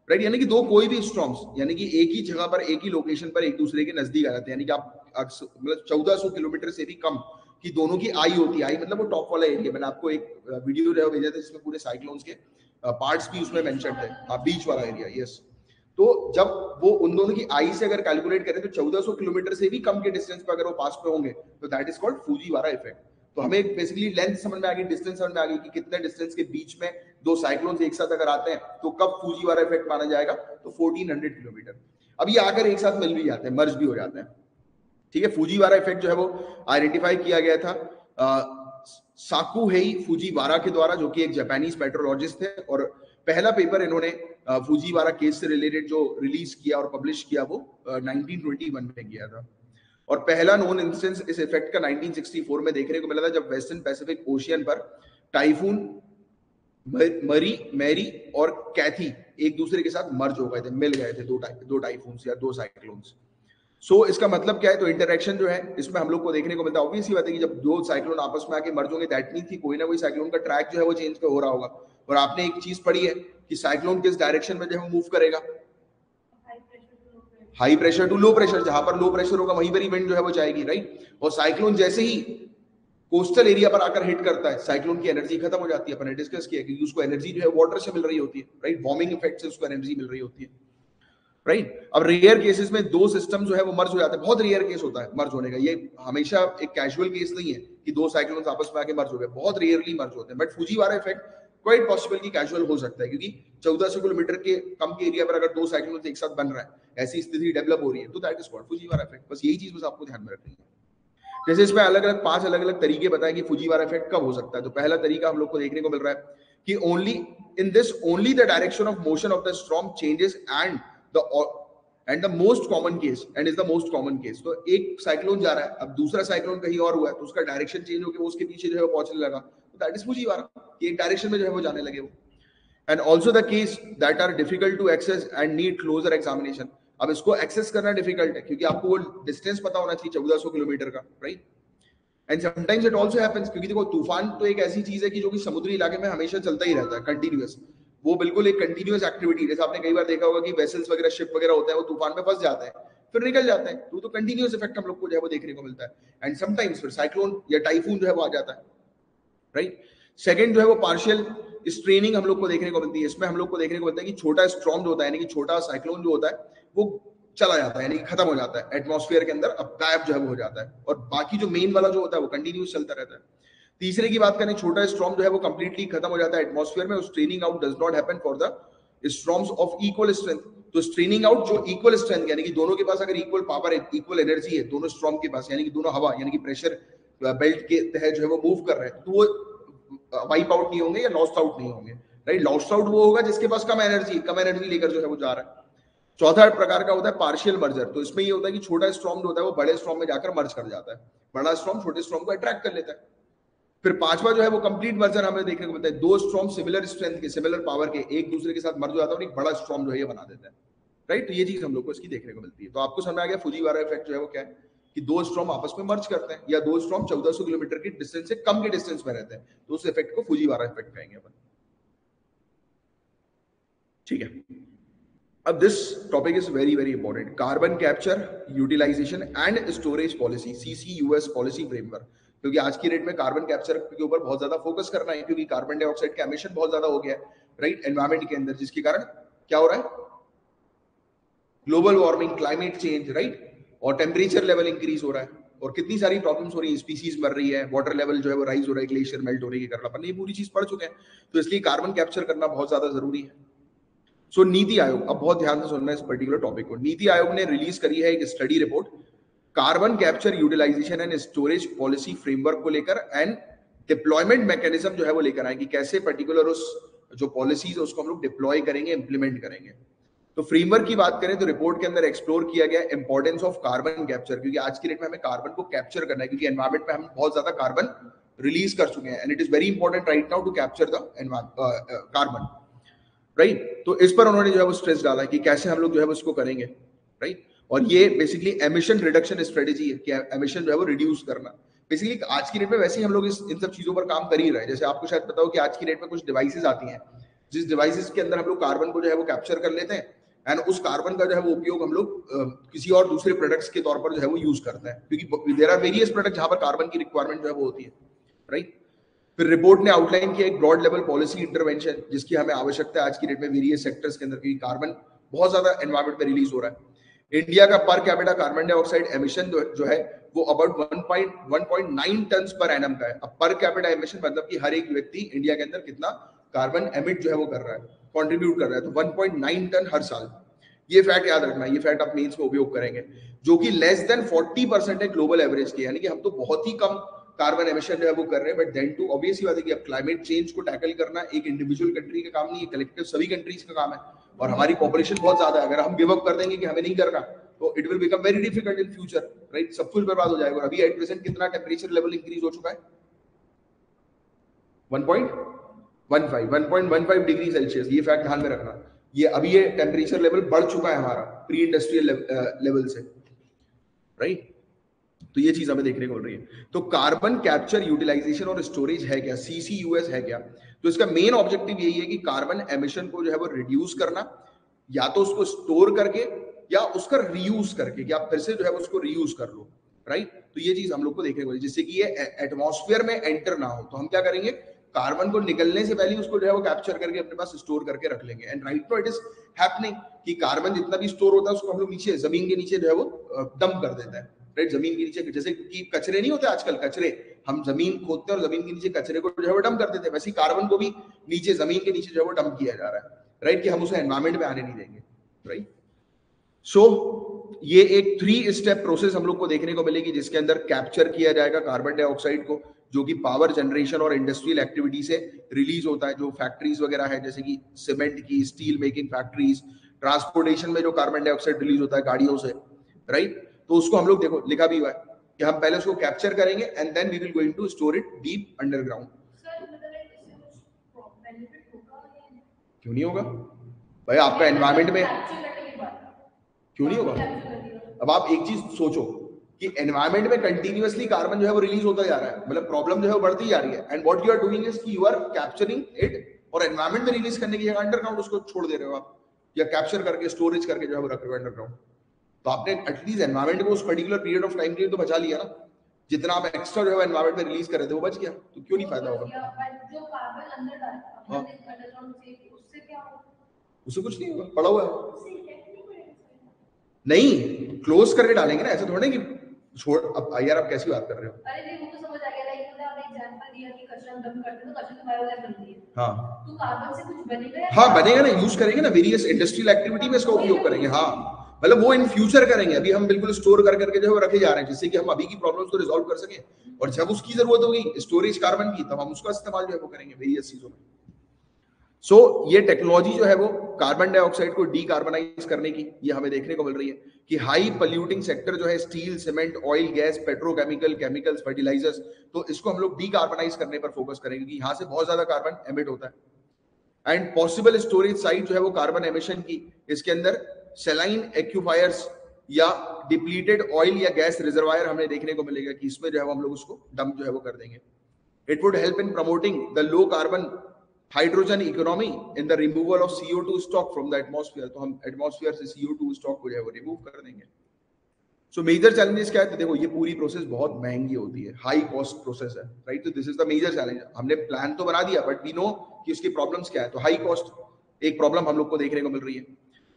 right, यानी कि दो कोई भी स्टॉर्म्स, यानी कि एक ही जगह पर एक ही लोकेशन पर एक दूसरे के नजदीक आ जाते हैं, यानी कि आप मतलब 1400 किलोमीटर से भी कम की दोनों की आई होती है। आई मतलब वो टॉप वाला एरिया, मैंने आपको एक वीडियो जो है भेजा था जिसमें पूरे साइक्लोन्स के पार्ट्स भी उसमें मेंशन थे, बीच वाला एरिया, यस। तो जब वो उन दोनों की आई से अगर कैलकुलेट करें तो 1400 किलोमीटर से भी कम के डिस्टेंस पर अगर वो पास पे होंगे तो दैट इज कॉल्ड फूजीवारा इफेक्ट। तो हमें बेसिकली लेंथ समझ में आ गई, डिस्टेंस समझ में आ गई कि कितने डिस्टेंस के बीच में दो साइक्लोन्स एक साथ अगर आते हैं तो कब फूजीवारा इफेक्ट माना जाएगा, तो 1400 किलोमीटर। अब ये आकर एक साथ मिल भी जाते हैं, मर्ज भी हो जाते हैं, ठीक है। फूजीवारा इफेक्ट जो है वो आइडेंटिफाई किया गया था साकुहेई फूजीवारा के द्वारा, जो कि एक जापानीज मेट्रोलॉजिस्ट थे, और पहला पेपर इन्होंने फूजीवारा केस से रिलेटेड जो रिलीज किया और पब्लिश किया वो 1921 में किया था। और पहला नोन इंस्टेंस इस इफेक्ट का 1964 में देखने को मिला था, जब वेस्टर्न पैसिफिक ओशियन पर टाइफून मैरी और कैथी एक दूसरे के साथ मर्ज हो गए थे, मिल गए थे दो टाइफून्स या दो साइक्लोन्स। सो इसका मतलब क्या है, तो इंटरेक्शन जो है इसमें हम लोग को देखने को मिलता है। ऑब्वियस ही बात है कि जब दो साइक्लोन आपस में आके मर्ज होंगे दैट मींस कि कोई ना कोई साइक्लोन का ट्रैक जो है वो चेंज हो रहा होगा। और आपने एक चीज पढ़ी है कि साइक्लोन किस डायरेक्शन में जो है मूव करेगा, high pressure to low pressure, जहां पर लो प्रेशर होगा वहीं पर ही विंड जो है वो जाएगी, राइट। और साइक्लोन जैसे ही कोस्टल एरिया पर आकर हिट करता है, साइक्लोन की एनर्जी खत्म हो जाती है, अपन ने डिस्कस किया क्योंकि उसको एनर्जी जो है वाटर से मिल रही होती है, राइट, वार्मिंग इफेक्ट से उसको एनर्जी मिल रही होती है, राइट। अब रेयर केसेस में दो सिस्टम जो है वो मर्ज हो जाते हैं, बहुत रेयर केस होता है मर्ज होने का, ये हमेशा एक कैजुअल केस नहीं है कि दो साइक्लोन्स आपस में आके मर्ज हो गए, बहुत रेयरली मर्ज होते हैं। बट फूजीवारा इफेक्ट क्वाइट पॉसिबल की कैजुअल हो सकता है, क्योंकि 1400 किलोमीटर के कम के एरिया पर अगर दो साइक्लोन्स एक साथ बन रहा है, ऐसी स्थिति डेवलप हो रही है, तो दैट इज कॉल्ड फूजीवारा इफेक्ट। बस यही चीज बस आपको ध्यान में रखनी है। जैसे इसमें अलग अलग 5 अलग अलग तरीके बताए कि फूजीवारा इफेक्ट कब हो सकता है। तो पहला तरीका हम लोग को देखने को मिल रहा है कि only the direction of motion of the storm changes and the most common case and is the most common case. तो एक साइक्लोन जा रहा है, अब दूसरा साइक्लोन कहीं और हुआ है तो उसका डायरेक्शन चेंज होकर वो उसके पीछे जो है पहुंचने लगा, दैट इज फुजीवारा, कि एक डायरेक्शन में जो है वो जाने लगे वो। And also the case that are difficult to access and need closer examination. अब इसको एक्सेस करना डिफिकल्ट है क्योंकि आपको वो डिस्टेंस पता होना चाहिए 1400 किलोमीटर का, right. And sometimes it also happens, क्योंकि देखो तूफान तो एक ऐसी चीज है कि जो कि समुद्री इलाके में हमेशा चलता ही रहता है, कंटिन्यूअस। वो बिल्कुल एक कंटिन्यूअस एक्टिविटी, जैसे आपने कई बार देखा होगा कि वेसल्स वगैरह, शिप वगैरह होता है, वो तूफान में फंस जाते हैं फिर निकल जाते हैं, तो कंटिन्यूअस इफेक्ट हम लोग को जो है वो देखने को मिलता है। एंड समटाइम्स फिर साइक्लोन या टाइफून जो है वो आ जाता है, राइट। सेकंड जो है वो पार्शियल स्ट्रेनिंग हम लोग को देखने को मिलती है। इसमें हम लोग को देखने को मिलता है कि छोटा स्ट्रॉम जो होता है, यानी कि छोटा साइक्लोन जो होता है वो चला जाता है, यानी कि खत्म हो जाता है एटमॉस्फेयर के अंदर, अब गायब जो है वो हो जाता है, और बाकी जो मेन वाला जो होता है वो कंटिन्यूस चलता रहता है। तीसरे की बात करें, छोटा स्ट्रॉम जो है वो कंप्लीटली खत्म हो जाता है एटमॉस्फेयर में, straining out does not happen for the storms of equal strength. तो स्ट्रेनिंग आउट जो इक्वल स्ट्रेंथ, यानी कि दोनों के पास अगर इक्वल पावर है, इक्वल एनर्जी है दोनों स्ट्रॉम के पास, यानी कि दोनों हवा यानी कि प्रेशर बेल्ट के तहत जो है वो मूव कर रहे हैं, तो वो वाइप आउट नहीं होंगे या लॉस्ट आउट नहीं होंगे, राइट। लॉस्ट आउट वो होगा जिसके पास कम एनर्जी लेकर जो है वो जा रहा है। चौथा प्रकार का होता है पार्शियल मर्जर। तो इसमें ये होता है कि छोटा स्ट्रॉम जो होता है वो बड़े स्ट्रॉम में जाकर मर्ज कर जाता है, बड़ा स्ट्रॉम छोटे स्ट्रॉम को अट्रैक्ट कर लेता है। फिर पांचवा जो है वो कंप्लीट मर्जर हमें देखने को मिलता है, दो स्ट्रॉम सिमिलर स्ट्रेंथ के, सिमिलर पावर के एक दूसरे के साथ मर्ज हो जाता है और एक बड़ा स्ट्रॉम जो है ये बना देता है, राइट। तो ये चीज हम लोग को इसकी देखने को मिलती है। तो आपको समझ आ गया फुजीवारा इफेक्ट जो है वो क्या है, कि दो स्ट्रॉम आपस में मर्ज करते हैं या दो स्ट्रॉम 1400 किलोमीटर की डिस्टेंस से कम के डिस्टेंस में रहते हैं, तो उस इफेक्ट को फुजीवारा इफेक्ट कहेंगे अपन, ठीक है। अब this topic is very very important, carbon capture utilization and storage policy, CCUS policy framework. क्योंकि आज की डेट में कार्बन कैप्चर के ऊपर बहुत ज्यादा फोकस करना है, क्योंकि कार्बन डाइऑक्साइड का एमिशन बहुत ज्यादा हो गया है, राइट, एनवायरमेंट के अंदर, जिसके कारण क्या हो रहा है, global warming, climate change, right, और टेम्परेचर लेवल इंक्रीज हो रहा है, और कितनी सारी प्रॉब्लम्स हो रही है, स्पीसीज मर रही है, वाटर लेवल जो है वो राइज हो रहा है, ग्लेशियर मेल्ट हो रही है, करना अपन ये पूरी चीज पढ़ चुके हैं। तो इसलिए कार्बन कैप्चर करना बहुत ज्यादा जरूरी है। सो नीति आयोग, अब बहुत ध्यान से सुनना है इस पर्टिकुलर टॉपिक को। नीति आयोग ने रिलीज करी है एक study report, carbon capture utilization and storage policy framework को लेकर, एंड डिप्लॉयमेंट मैकेनिज्म जो है वो लेकर आए कि कैसे पर्टिकुलर उस जो पॉलिसीज है उसको हम लोग डिप्लॉय करेंगे, इंप्लीमेंट करेंगे। तो फ्रेमवर्क की बात करें तो रिपोर्ट के अंदर एक्सप्लोर किया गया इंपॉर्टेंस ऑफ कार्बन कैप्चर, क्योंकि आज की डेट में हमें कार्बन को कैप्चर करना है, क्योंकि एनवायरमेंट में हम बहुत ज्यादा कार्बन रिलीज कर चुके हैं, and it is very important right now to capture the carbon, right. तो इस पर उन्होंने जो है वो स्ट्रेस डाला है कि कैसे हम लोग जो है वो इसको करेंगे, राइट। और ये बेसिकली एमिशन रिडक्शन स्ट्रेटेजी है कि एमिशन जो है वो रिड्यूस करना। बेसिकली आज की डेट में वैसे ही हम लोग इन सब चीजों पर काम कर ही रहे हैं। जैसे आपको शायद पता हो कि आज की डेट में कुछ डिवाइसेस आती हैं, जिस डिवाइसेस के अंदर हम लोग कार्बन को जो है वो कैप्चर कर लेते हैं, एंड उस कार्बन का जो है वो उपयोग हम लोग किसी और दूसरे प्रोडक्ट्स के तौर पर जो है वो यूज करते हैं, क्योंकि देयर आर वेरियस प्रोडक्ट जहां पर कार्बन की रिक्वायरमेंट जो है वो होती है, राइट। फिर रिपोर्ट ने आउटलाइन किया एक ब्रॉड लेवल पॉलिसी इंटरवेंशन, जिसकी हमें आवश्यकता है आज की डेट में वेरियस सेक्टर्स के अंदर, क्योंकि कार्बन बहुत ज्यादा एनवायरमेंट में रिलीज हो रहा है। इंडिया का per capita carbon dioxide emission जो है वो अबाउट 1.9 टन पर एनम का है। अब पर कैपिटा एमिशन मतलब कि हर एक व्यक्ति इंडिया के अंदर कितना कार्बन एमिट जो है वो कर रहा है, कंट्रीब्यूट कर रहा है, तो 1.9 टन हर साल। ये फैक्ट याद रखना, ये फैक्ट आप मेंस में उपयोग करेंगे, जो कि लेस देन 40% है ग्लोबल एवरेज के, यानी कि हम तो बहुत ही कम कार्बन एमिशन जो है वो कर रहे हैं। बट देन टू ऑब्वियसली बात है कि अब क्लाइमेट चेंज को टैकल करना एक इंडिविजुअल कंट्री का काम नहीं है, कलेक्टिव सभी कंट्रीज का काम है, और हमारी पॉपुलेशन बहुत ज्यादा है। अगर हम गिव अप कर देंगे कि हमें नहीं करना, तो it will become very difficult in future, right, सब कुछ बर्बाद हो जाएगा। और अभी एट प्रेजेंट कितना टेम्परेचर लेवल इंक्रीज हो चुका है, 1.15 डिग्री सेल्सियस, ये फैक्ट ध्यान में रखना। ये अभी ये टेम्परेचर लेवल बढ़ चुका है हमारा प्री इंडस्ट्रियल लेवल से, राइट। तो ये चीज हमें देखने को मिल रही है। तो कार्बन कैप्चर यूटिलाइजेशन और स्टोरेज है क्या, CCUS है क्या, तो इसका मेन ऑब्जेक्टिव यही है कि कार्बन एमिशन को जो है वो रिड्यूस करना, या तो उसको स्टोर करके या उसका रीयूज करके, कि आप फिर से जो है उसको रीयूज कर लो, राइट। तो ये चीज हम लोग को देखने को, जिससे कि ये एटमॉस्फेयर में एंटर ना हो, तो हम क्या करेंगे, कार्बन को निकलने से पहले उसको जो है वो कैप्चर करके अपने पास स्टोर करके रख लेंगे। And right now it is happening कि कार्बन जितना भी स्टोर होता है उसको हम लोग नीचे जमीन के नीचे जो है वो डंप कर देता है, राइट, जमीन के नीचे। जैसे कि कचरे नहीं होते आजकल, कचरे हम जमीन खोदते हैं और जमीन के नीचे कचरे को जो है वो डंप कर देते हैं, वैसे ही कार्बन को भी नीचे जमीन के नीचे जो है वो डंप किया जा रहा है, राइट, कि हम उसे एनवायरमेंट में आने नहीं देंगे, राइट। सो ये एक 3 स्टेप प्रोसेस हम लोग को देखने को मिलेगी, जिसके अंदर कैप्चर किया जाएगा कार्बन डाइऑक्साइड को, जो कि पावर जनरेशन और इंडस्ट्रियल एक्टिविटी से रिलीज होता है, जो फैक्ट्रीज वगैरह है, जैसे कि सीमेंट की, स्टील मेकिंग फैक्ट्रीज, ट्रांसपोर्टेशन में जो कार्बन डाइऑक्साइड रिलीज होता है गाड़ियों से, राइट। तो उसको हम लोग देखो लिखा भी हुआ है कि हम पहले उसको कैप्चर करेंगे and then we will going to store it deep underground. क्यों नहीं होगा भाई? आपका एनवायरमेंट में क्यों नहीं होगा? अब आप एक चीज सोचो कि एनवायरमेंट में कंटिन्यूअसली कार्बन जो है वो रिलीज होता जा रहा है, मतलब प्रॉब्लम जो है वो बढ़ती जा रही है, and what you are doing is कि यू आर कैप्चरिंग इट, और एनवायरमेंट में रिलीज करने की जगह अंडरग्राउंड उसको छोड़ दे रहे हो आप, या कैप्चर करके स्टोरेज करके जो है वो रख रहे हो अंडरग्राउंड। तो आपने एटलीस्ट एनवायरमेंट को उस पर्टिकुलर पीरियड ऑफ टाइम के लिए तो बचा लिया ना। जितना आप एक्स्ट्रा जो है एनवायरमेंट में रिलीज कर रहे थे वो बच गया, तो क्यों नहीं फायदा होगा? जो कार्बन अंदर डालता है अंडरग्राउंड से, उससे क्या होगा? उससे कुछ नहीं होगा, पड़ा हुआ है। नहीं, क्लोज करके डालेंगे ना, ऐसा थोड़ा कि छोड़। अब यार आप कैसी बात कर रहे हो? अरे नहीं, वो तो समझ आ गया, लाइक मैंने आपने एग्जांपल दिया कि कचरा हम डंप करते हैं तो कचरा तो बायोगैस बनती है। हाँ, तो कार्बन से कुछ बनेगा या? हाँ बनेगा ना, यूज करेंगे ना, वेरियस इंडस्ट्रियल एक्टिविटी में इसका उपयोग करेंगे। हाँ, मतलब वो इन फ्यूचर करेंगे, अभी हम बिल्कुल स्टोर कर करके जो है रखे जा रहे हैं, जिससे कि हम अभी की प्रॉब्लम्स को रिजॉल्व कर सकें, और जब उसकी जरूरत होगी स्टोरेज कार्बन की, तब हम उसका इस्तेमाल जो है वो करेंगे वेरियस चीजों में। सो ये टेक्नोलॉजी जो है वो कार्बन डाइऑक्साइड को डीकार्बनाइज करने की, ये हमें देखने को मिल रही है कि हाई पोल्यूटिंग सेक्टर जो है steel, cement, oil, gas, petrochemical, chemicals, fertilizers, तो इसको हम लोग डीकार्बनाइज करने पर फोकस करेंगे क्योंकि यहाँ से बहुत ज्यादा कार्बन एमिट होता है। एंड पॉसिबल स्टोरेज साइट जो है वो कार्बन एमिशन की, इसके अंदर सेलाइन एक्यूफायर्स या डिप्लीटेड ऑयल या गैस रिजर्वायर हमें देखने को मिलेगा कि इसमें जो है वो हम लोग उसको डंप जो है वो कर देंगे। It would help in promoting the low carbon hydrogen economy in the removal of CO2 stock from the atmosphere. तो हम एटमॉस्फेयर से CO2 स्टॉक को जो है वो रिमूव कर देंगे। सो मेजर चैलेंजेस क्या है? तो देखो ये पूरी प्रोसेस बहुत महंगी होती है, हाई कॉस्ट प्रोसेस है, राइट? तो this is the major challenge. हमने प्लान तो बना दिया, बट वी नो कि उसकी प्रॉब्लम्स क्या है। तो हाई कॉस्ट एक प्रॉब्लम हम लोग को देखने को मिल रही है।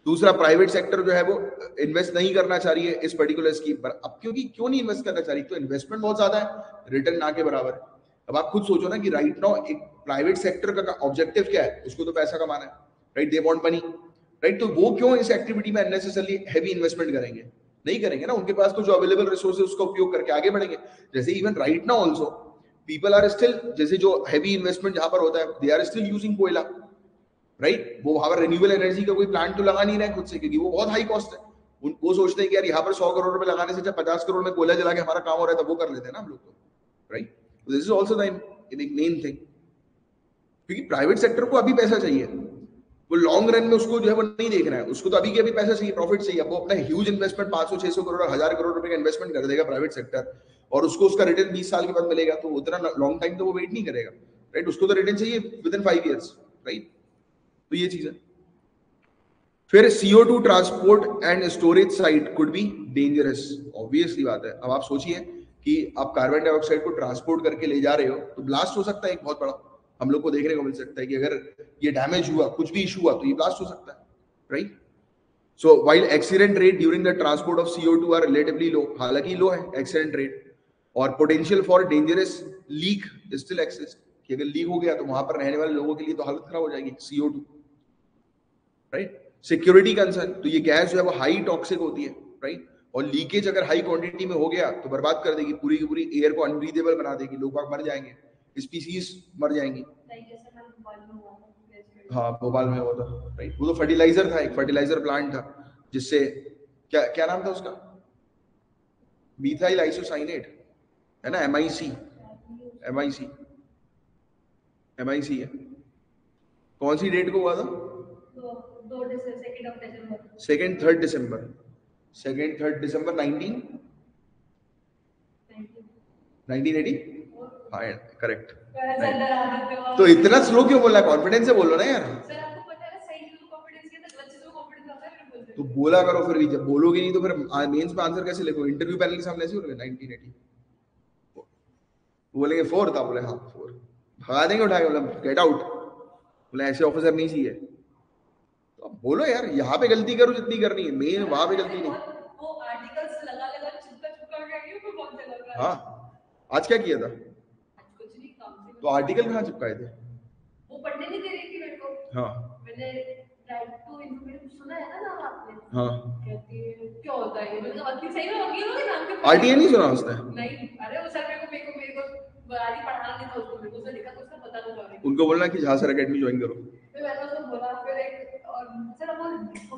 दूसरा, प्राइवेट सेक्टर जो है वो इन्वेस्ट नहीं करना चाह रही है इस पर्टिकुलर स्कीम पर। अब क्योंकि क्यों नहीं इन्वेस्ट करना चाह रही? तो इन्वेस्टमेंट बहुत ज्यादा है, रिटर्न ना के बराबर है। अब आप खुद सोचो ना कि राइट नाउ एक प्राइवेट सेक्टर का ऑब्जेक्टिव क्या है? उसको तो पैसा कमाना है, right? They want money, right? तो वो क्यों इस एक्टिविटी में अननेसेसरली हैवी इन्वेस्टमेंट करेंगे? नहीं करेंगे ना। उनके पास तो जो अवेलेबल रिसोर्सेज उसका उपयोग करके आगे बढ़ेंगे। जैसे even right now also people are still, जैसे जो हैवी इन्वेस्टमेंट जहां पर होता है, दे आर स्टिल यूजिंग कोयला, राइट? वो वहां पर रिन्यूएबल एनर्जी का कोई प्लांट तो लगा नहीं रहे खुद से, क्योंकि वो बहुत हाई कॉस्ट है। वो सोचते हैं कि यार यहाँ पर 100 करोड़ रुपए लगाने से जब 50 करोड़ में कोयला जला के हमारा काम हो रहा है, तब वो कर लेते हैं ना हम लोग तो, right? This is also the main thing, क्योंकि प्राइवेट सेक्टर को अभी पैसा चाहिए। वो लॉन्ग रन में उसको जो है वो नहीं देख रहा है, उसको तो अभी के अभी पैसा चाहिए, प्रॉफिट चाहिए। अब वो अपना ह्यूज इन्वेस्टमेंट 500-600 करोड़, 1000 करोड़ रुपए का इन्वेस्टमेंट कर देगा प्राइवेट सेक्टर, और उसको उसका रिटर्न 20 साल के बाद मिलेगा, तो उतना लॉन्ग टाइम तो वो वेट नहीं करेगा, राइट? उसको तो रिटर्न चाहिए विद इन 5 ईयर्स, राइट? तो ये चीज है। फिर CO2 transport and storage site could be dangerous, obviously बात है। अब आप सोचिए कि आप कार्बन डाइऑक्साइड को ट्रांसपोर्ट करके ले जा रहे हो, तो ब्लास्ट हो सकता है एक बहुत बड़ा, हम लोग को देखने को मिल सकता है कि अगर ये डैमेज हुआ, कुछ भी इशू हुआ, तो ये ब्लास्ट हो सकता है, right? So while accident rate during the transport of CO2 are relatively low, हालांकि लो है एक्सीडेंट रेट, और potential for dangerous leak still exist, कि अगर लीक हो गया तो वहां पर रहने वाले लोगों के लिए तो हालत खराब हो जाएगी, CO2, राइट? सिक्योरिटी कंसर्न, तो ये गैस जो है वो हाई टॉक्सिक होती है, राइट? और लीकेज अगर हाई क्वांटिटी में हो गया तो बर्बाद कर देगी, पूरी की पूरी एयर को अनब्रीदेबल बना देगी, लोग बाग मर जाएंगे, स्पीसीज मर जाएंगी। हाँ, भोपाल में हुआ था, राइट? वो तो फर्टिलाइजर था, एक फर्टिलाइजर प्लांट था, जिससे क्या क्या नाम था उसका, मिथाइल आइसोसाइनेट है ना, MIC, MIC, MIC है। कौन सी डेट को हुआ था? 2-3 दिसंबर 1980। हाँ करेक्ट। तो इतना स्लो क्यों बोल रहा है? कॉन्फिडेंस से बोलो ना यार। तो बोला करो, फिर भी जब बोलोगे नहीं तो फिर मेंस में आंसर कैसे लिखो? इंटरव्यू पैनल के सामने ऐसे बोलोगे 1980, बोलेंगे 4 था, बोले हाँ 4, भगा देंगे उठा के, बोला गेट आउट, बोले ऐसे ऑफिसर नहीं चाहिए। तो अब बोलो यार, यहाँ पे गलती करो जितनी करनी है, मेन वहां पे गलती नहीं। वो आर्टिकल्स लगा लगा चिपका गया कि बहुत जगह। हाँ, आज क्या किया था? कुछ नहीं, काम से। तो आर्टिकल कहाँ चिपकाए थे? वो पढ़ने नहीं दे रही थी मेरे को। हाँ, मैंने राइट टू इन्फॉर्मेशन सुना है ना नाम आपने? हाँ, कहती है क्या होता है, मैंने कहा बात सही में होगी ना, नाम के RTA नहीं सुना उसने? नहीं, अरे वो सर मेरे को बरारी पढ़ाना नहीं था उसको, मेरे को उसने लिखा तो उसका पता नहीं था। उनको बोलना कि झांसर एकेडमी ज्वाइन करो। फिर मैंने उसको बोला, फिर एक और सर वो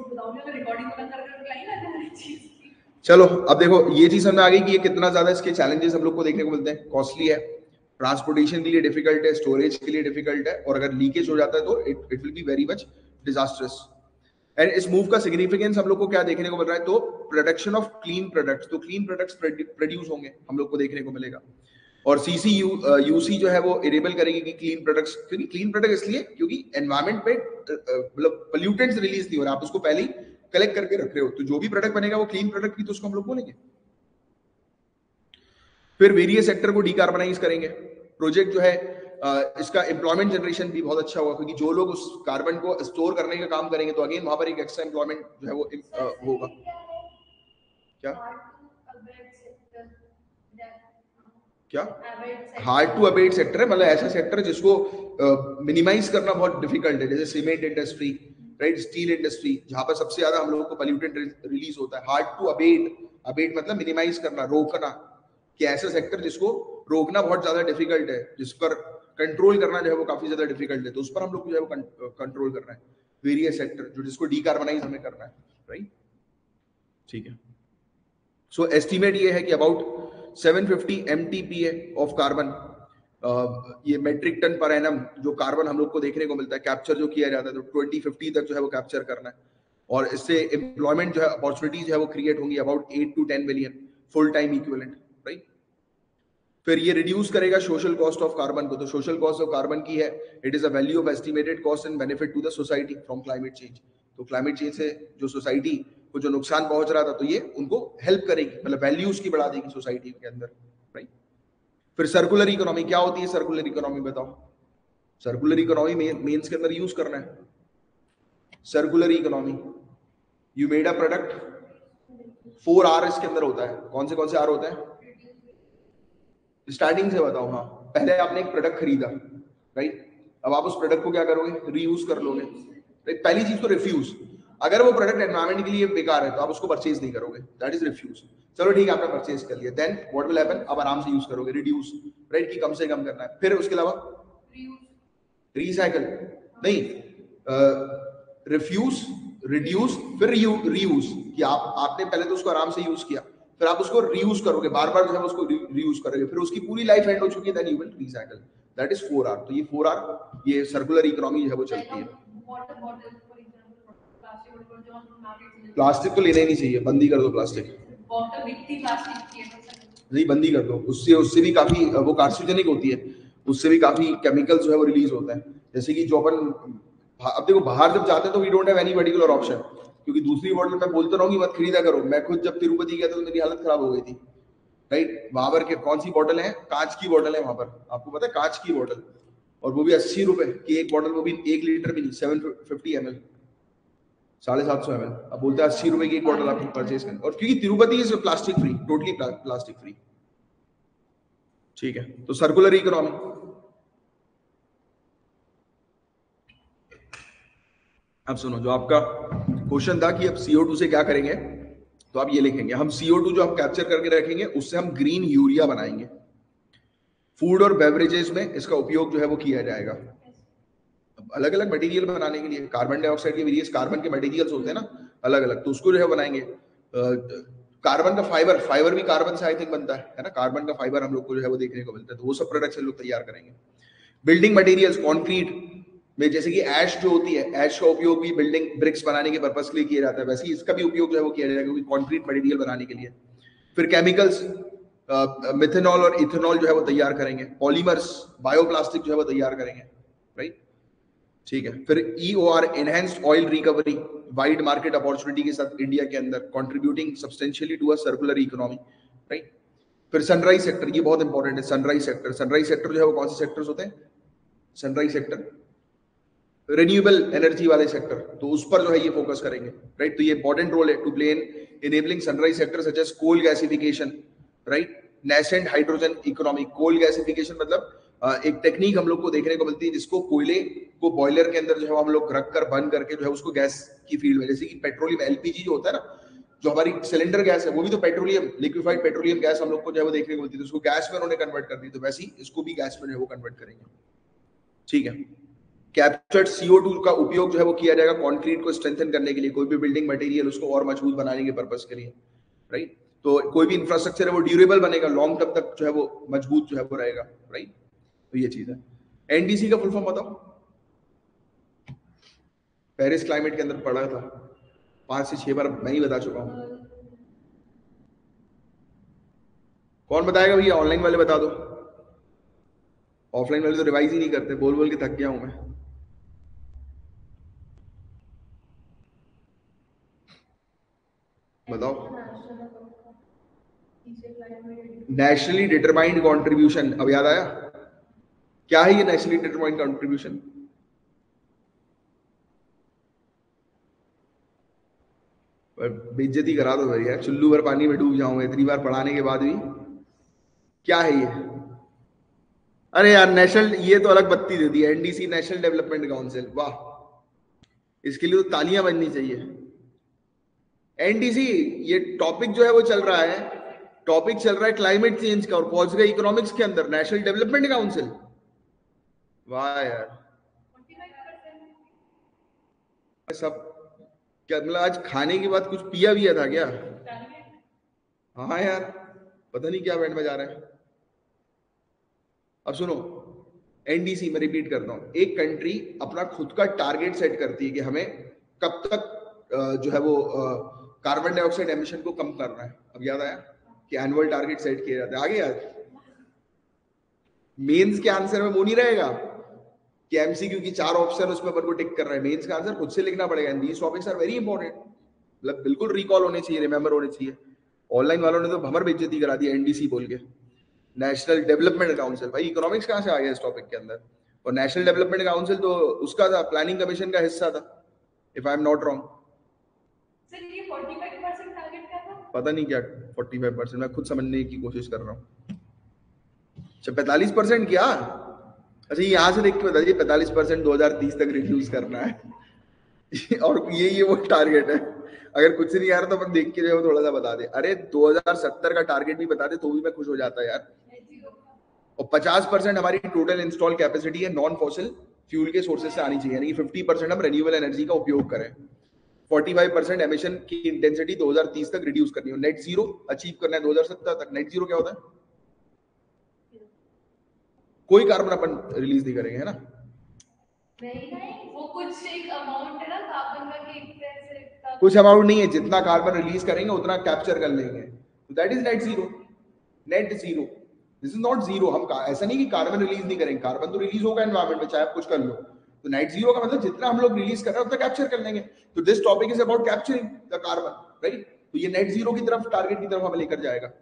बताऊंगी, मैं रिकॉर्डिंग बना कर लाई ना हर चीज की। चलो अब देखो ये चीज समझ में आ गई कि ये कितना ज्यादा इसके चैलेंजेस हम लोग को देखने को मिलते हैं, कॉस्टली है, ट्रांसपोर्टेशन के लिए डिफिकल्ट है, स्टोरेज के लिए डिफिकल्ट है, और अगर लीकेज हो जाता है तो it will be very much disastrous. And इस मूव का सिग्निफिकेंस हम लोग को क्या देखने को मिल रहा है, तो प्रोडक्शन ऑफ क्लीन प्रोडक्ट्स, तो क्लीन प्रोडक्ट्स प्रोड्यूस होंगे हम लोग को देखने को मिलेगा। और यूसी जो है वो इनेबल करेगी कि क्लीन प्रोडक्ट्स, क्योंकि क्लीन प्रोडक्ट इसलिए क्योंकि एनवायरमेंट पे मतलब पोल्यूटेंट्स रिलीज नहीं हो रहा, आप उसको पहले ही कलेक्ट करके रख रहे हो, तो जो भी प्रोडक्ट बनेगा वो क्लीन प्रोडक्ट भी, तो उसको हम लोग बोलेंगे। फिर वेरियस सेक्टर को डिकार्बनाइज करेंगे। प्रोजेक्ट जो है इसका एम्प्लॉयमेंट जनरेशन भी बहुत अच्छा होगा, क्योंकि जो लोग उस कार्बन को स्टोर करने का काम करेंगे तो अगेन वहां पर एक एक्स्ट्रा एम्प्लॉयमेंट जो है वो होगा। क्या क्या हार्ड टू अबेट सेक्टर है, मतलब ऐसा सेक्टर है जिसको मिनिमाइज करना बहुत डिफिकल्ट है, जैसे cement industry, right, steel industry, जहां पर सबसे ज्यादा हम लोगों को पोल्यूटेंट रिलीज होता है। हार्ड टू अबेट, अबेट मतलब मिनिमाइज करना, रोकना, कि ऐसा सेक्टर जिसको रोकना बहुत ज्यादा डिफिकल्ट है, जिस पर कंट्रोल करना जो है वो काफी ज्यादा डिफिकल्ट है, तो उस पर हम लोग जो है वो कंट्रोल करना है। वेरियस सेक्टर जो जिसको डीकार्बनाइज हमें करना है, राइट, ठीक है। सो एस्टिमेट ये है कि अबाउट 750 MTPA ऑफ कार्बन, ये मेट्रिक टन पर एनम जो कार्बन हम लोग को देखने को मिलता है, कैप्चर जो किया जाता है, तो 2050 तक जो है वो कैप्चर करना है। और इससे एम्प्लॉयमेंट जो है, अपॉर्चुनिटीज जो है वो क्रिएट होंगी, about 8 to 10 million full time equivalent, right. फिर ये रिड्यूस करेगा सोशल कॉस्ट ऑफ कार्बन को, तो सोशल कॉस्ट ऑफ कार्बन की है, it is a value of estimated cost and benefit to the society from climate change. तो climate change से जो सोसाइटी को जो नुकसान पहुंच रहा था, तो ये उनको हेल्प करेगी, मतलब वैल्यू उसकी बढ़ा देगी सोसाइटी के अंदर, राइट। फिर सर्कुलर इकोनॉमी, क्या होती है सर्कुलर इकोनॉमी, बताओ। सर्कुलर इकोनॉमी मेंस के अंदर यूज करना है। Circular economy, you made a product, 4 R इसके अंदर होता है, कौन से R होते हैं, स्टार्टिंग से बताओ। हाँ, पहले आपने एक प्रोडक्ट खरीदा, राइट, अब आप उस प्रोडक्ट को क्या करोगे, रीयूज कर लोगे, राइट। पहली चीज तो रिफ्यूज, अगर वो प्रोडक्ट एनवायरमेंट के लिए बेकार है तो आप उसको परचेज नहीं करोगे, दैट इज रिफ्यूज। चलो ठीक है, आपने परचेज कर लिया, देन व्हाट विल हैपन, अब आराम से यूज करोगे, रिड्यूस, राइट, कि कम से कम करना है। फिर उसके अलावा रीसाइकल नहीं, रिफ्यूज, रिड्यूस, फिर रीयूज, कि आपने पहले तो उसको आराम से यूज किया, फिर आप उसको रीयूज करोगे, बार बार जो है उसको रीयूज करोगे, फिर उसकी पूरी लाइफ एंड हो चुकी है, then you will recycle, that is 4R। तो ये 4R, ये सर्कुलर इकोनॉमी जो है वो चलती है। प्लास्टिक तो लेना ही नहीं चाहिए, बंदी कर दो प्लास्टिक, नहीं बंदी कर दो, उससे उससे भी काफी वो कार्सिनोजेनिक होती है, उससे भी काफी केमिकल जो है वो रिलीज होता है। जैसे कि जो अपन अब देखो बाहर जब जाते हैं तो we don't have any particular option, क्योंकि दूसरी बॉटल मैं बोलता रहूंगी मत खरीदा करो। मैं खुद जब तिरुपति गया था तो मेरी हालत खराब हो गई थी, राइट। वहां पर कौन सी बॉटल है, कांच की बॉटल है वहां पर, आपको पता है, कांच की बॉटल, और वो भी 80 रुपए की एक बॉटल, वो भी 1 लीटर भी नहीं, 750 ml, 750 ml। अब बोलते हैं 80 रुपए की एक बॉटल आप परचेज करें, और क्योंकि Tirupati is plastic free, totally plastic free, ठीक है। तो सर्कुलर इकोनॉमी, अब सुनो, जो आपका क्वेश्चन था कि अब CO2 से क्या करेंगे, तो आप ये लिखेंगे, हम CO2 जो हम कैप्चर करके रखेंगे उससे हम ग्रीन यूरिया बनाएंगे। फूड और बेवरेजेस में इसका उपयोग जो है वो किया जाएगा, अलग अलग मटेरियल बनाने के लिए। कार्बन डाइऑक्साइड के वेरियस कार्बन के मटेरियल्स होते हैं ना अलग अलग, तो उसको जो है बनाएंगे। कार्बन का फाइबर भी कार्बन से आई थिंक बनता है ना, कार्बन का फाइबर हम लोग को जो है वो देखने को मिलता है, तो वो सब प्रोडक्ट्स हम लोग तैयार करेंगे। बिल्डिंग मटेरियल्स, कॉन्क्रीट में जैसे कि ऐश जो होती है, ऐश का उपयोग भी बिल्डिंग ब्रिक्स बनाने के पर्पस के लिए किया जाता है, वैसे ही इसका भी उपयोग जो है वो किया जाएगा, क्योंकि कॉन्क्रीट मटेरियल बनाने के लिए। फिर केमिकल्स, मिथेनॉल और इथेनॉल जो है वो तैयार करेंगे। पॉलीमर्स, बायोप्लास्टिक जो है वो तैयार करेंगे, राइट, ठीक है। फिर EOR, enhanced oil recovery, wide market opportunity के साथ इंडिया के अंदर, contributing substantially to a circular economy, right. फिर सनराइज सेक्टर, ये बहुत इंपॉर्टेंट है, सनराइज सेक्टर। सनराइज सेक्टर जो है वो कौन से सेक्टर्स होते हैं, सनराइज सेक्टर रिन्यूएबल एनर्जी वाले सेक्टर, तो उस पर जो है ये फोकस करेंगे, राइट। तो ये इंपॉर्टेंट रोल है to play in enabling sunrise sector such as coal gasification, right, nascent hydrogen economy. Coal gasification मतलब एक टेक्निक हम लोग को देखने को मिलती है जिसको कोयले को बॉयलर के अंदर जो है हम लोग रख कर बंद करके जो है उसको गैस की फील्ड में, जैसे कि पेट्रोलियम LPG जो होता है ना, जो हमारी सिलेंडर गैस है, वो भी तो पेट्रोलियम, लिक्विफाइड पेट्रोलियम गैस हम लोग को जो है वो देखने को मिलती है, तो उसको गैस में उन्होंने कन्वर्ट कर दी, तो वैसे ही इसको भी गैस में जो है वो कन्वर्ट करेंगे, ठीक है। कैप्चर्ड CO2 का उपयोग जो है वो किया जाएगा कंक्रीट को स्ट्रेंथन करने के लिए, कोई भी बिल्डिंग मटेरियल उसको और मजबूत बनाने के पर्पस के लिए, राइट। तो कोई भी इंफ्रास्ट्रक्चर है वो ड्यूरेबल बनेगा, लॉन्ग टर्म तक जो है वो मजबूत जो है वो रहेगा, राइट। तो ये चीज है। एनडीसी का फुल फॉर्म बताओ। पेरिस क्लाइमेट के अंदर पढ़ा था 5 से 6 बार, मैं ही बता चुका हूँ। कौन बताएगा भैया? ऑनलाइन वाले बता दो, ऑफलाइन वाले तो रिवाइज ही नहीं करते, बोल बोल के थक गया हूं मैं। बताओ। नेशनली डिटरमाइंड कंट्रीब्यूशन, अब याद आया क्या है ये नेशनली डिटरमाइंड कंट्रीब्यूशन? बेइज्जती करा दो भैया, चुल्लू भर पानी में डूब जाऊंगा इतनी बार पढ़ाने के बाद भी। क्या है ये? अरे यार नेशनल, ये तो अलग बत्ती दे दी, एनडीसी नेशनल डेवलपमेंट काउंसिल, वाह, इसके लिए तो तालियां बजनी चाहिए। एनडीसी, ये टॉपिक जो है वो चल रहा है, टॉपिक चल रहा है क्लाइमेट चेंज का और पहुंच गए इकोनॉमिक्स के अंदर नेशनल डेवलपमेंट काउंसिल। वाह यार, सब क्या मतलब आज खाने के बाद कुछ पिया भी था क्या? हाँ यार, पता नहीं क्या बैंड में जा रहा है। अब सुनो, एनडीसी में रिपीट करता हूं, एक कंट्री अपना खुद का टारगेट सेट करती है कि हमें कब तक जो है वो कार्बन डाइऑक्साइड एमिशन को कम करना है। अब याद आया कि एनुअल टारगेट सेट किया जाता है। आगे यार, मेंस के आंसर में वो नहीं रहेगा कि एमसीक्यू की 4 ऑप्शन उसमें अपन को टिक कर रहा है, मेंस का आंसर खुद से लिखना पड़ेगा। And these topics are very important, मतलब बिल्कुल रिकॉल होने चाहिए, रिमेंबर होने चाहिए। ऑनलाइन वालों ने तो भमर बेइज्जती करा दी एनडीसी बोल के, नेशनल डेवलपमेंट काउंसिल। भाई इकोनॉमिक्स कहां से आ गया इस टॉपिक के अंदर? और नेशनल डेवलपमेंट काउंसिल तो उसका था, प्लानिंग कमीशन का हिस्सा था, if I am not wrong. Sir ये 45% टारगेट का था? पता नहीं क्या 45%, मैं खुद समझने की कोशिश कर रहा हूँ। अच्छा 45% क्या? अच्छा ये यहाँ से देख के बताइए, 45% 2030 तक रिड्यूस करना है और ये वो टारगेट है। अगर कुछ नहीं आ रहा तो अपन देख के जो है थोड़ा सा बता दे। अरे 2070 का टारगेट भी बता दे तो भी मैं खुश हो जाता यार। और 50% हमारी टोटल इंस्टॉल कैपेसिटी है नॉन फॉसिल फ्यूल के सोर्सेज से आनी चाहिए, यानी कि 50% हम रेन्यूएबल एनर्जी का उपयोग करें। 45% एमिशन की इंटेंसिटी 2030 तक रिड्यूस करनी है। नेट जीरो अचीव करना है 2070 तक। नेट जीरो क्या होता है? कोई कार्बन अपन रिलीज नहीं करेंगे, है ना? नहीं, वो कुछ एक अमाउंट है ना कार्बन का कि इतने कुछ अमाउंट नहीं है, जितना कार्बन रिलीज करेंगे उतना कैप्चर कर लेंगे, तो that is net zero. Net zero, this is not zero. हम ऐसा नहीं कि कार्बन रिलीज नहीं करेंगे, कार्बन तो रिलीज होगा एनवायरमेंट में चाहे आप कुछ कर लो। तो नेट जीरो का मतलब जितना हम लोग रिलीज कर रहे हैं उतना कैप्चर कर लेंगे। तो this topic is about capturing the carbon, right? तो ये नेट जीरो की तरफ, टारगेट की तरफ हमें लेकर जाएगा,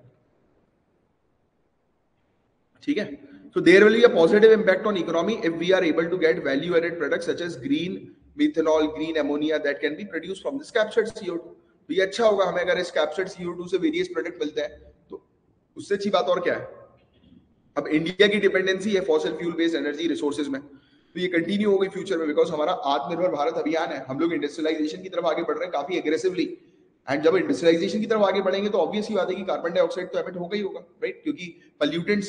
ठीक है? So there will be a positive impact on economy if we are able to get value-added products such as green methanol, green ammonia that can be produced from this captured CO2. तो ये अच्छा होगा हमें अगर इस captured CO2 से various product मिलते हैं, तो उससे अच्छी बात और क्या है? अब इंडिया की डिपेंडेंसी है fossil fuel based energy resources में, तो ये कंटिन्यू होगी फ्यूचर में, बिकॉज हमारा आत्मनिर्भर भारत अभियान है, हम लोग इंडस्ट्रियलाइजेशन की तरफ आगे बढ़ रहे हैं काफी एग्रेसिवली। एंड जब इंडस्ट्रियलाइजेशन की तरफ आगे बढ़ेंगे तो ऑब्वियस ही बात है कि कार्बन डाइऑक्साइड तो एमिट होगा ही होगा, राइट? क्योंकि पॉल्यूटेंट्स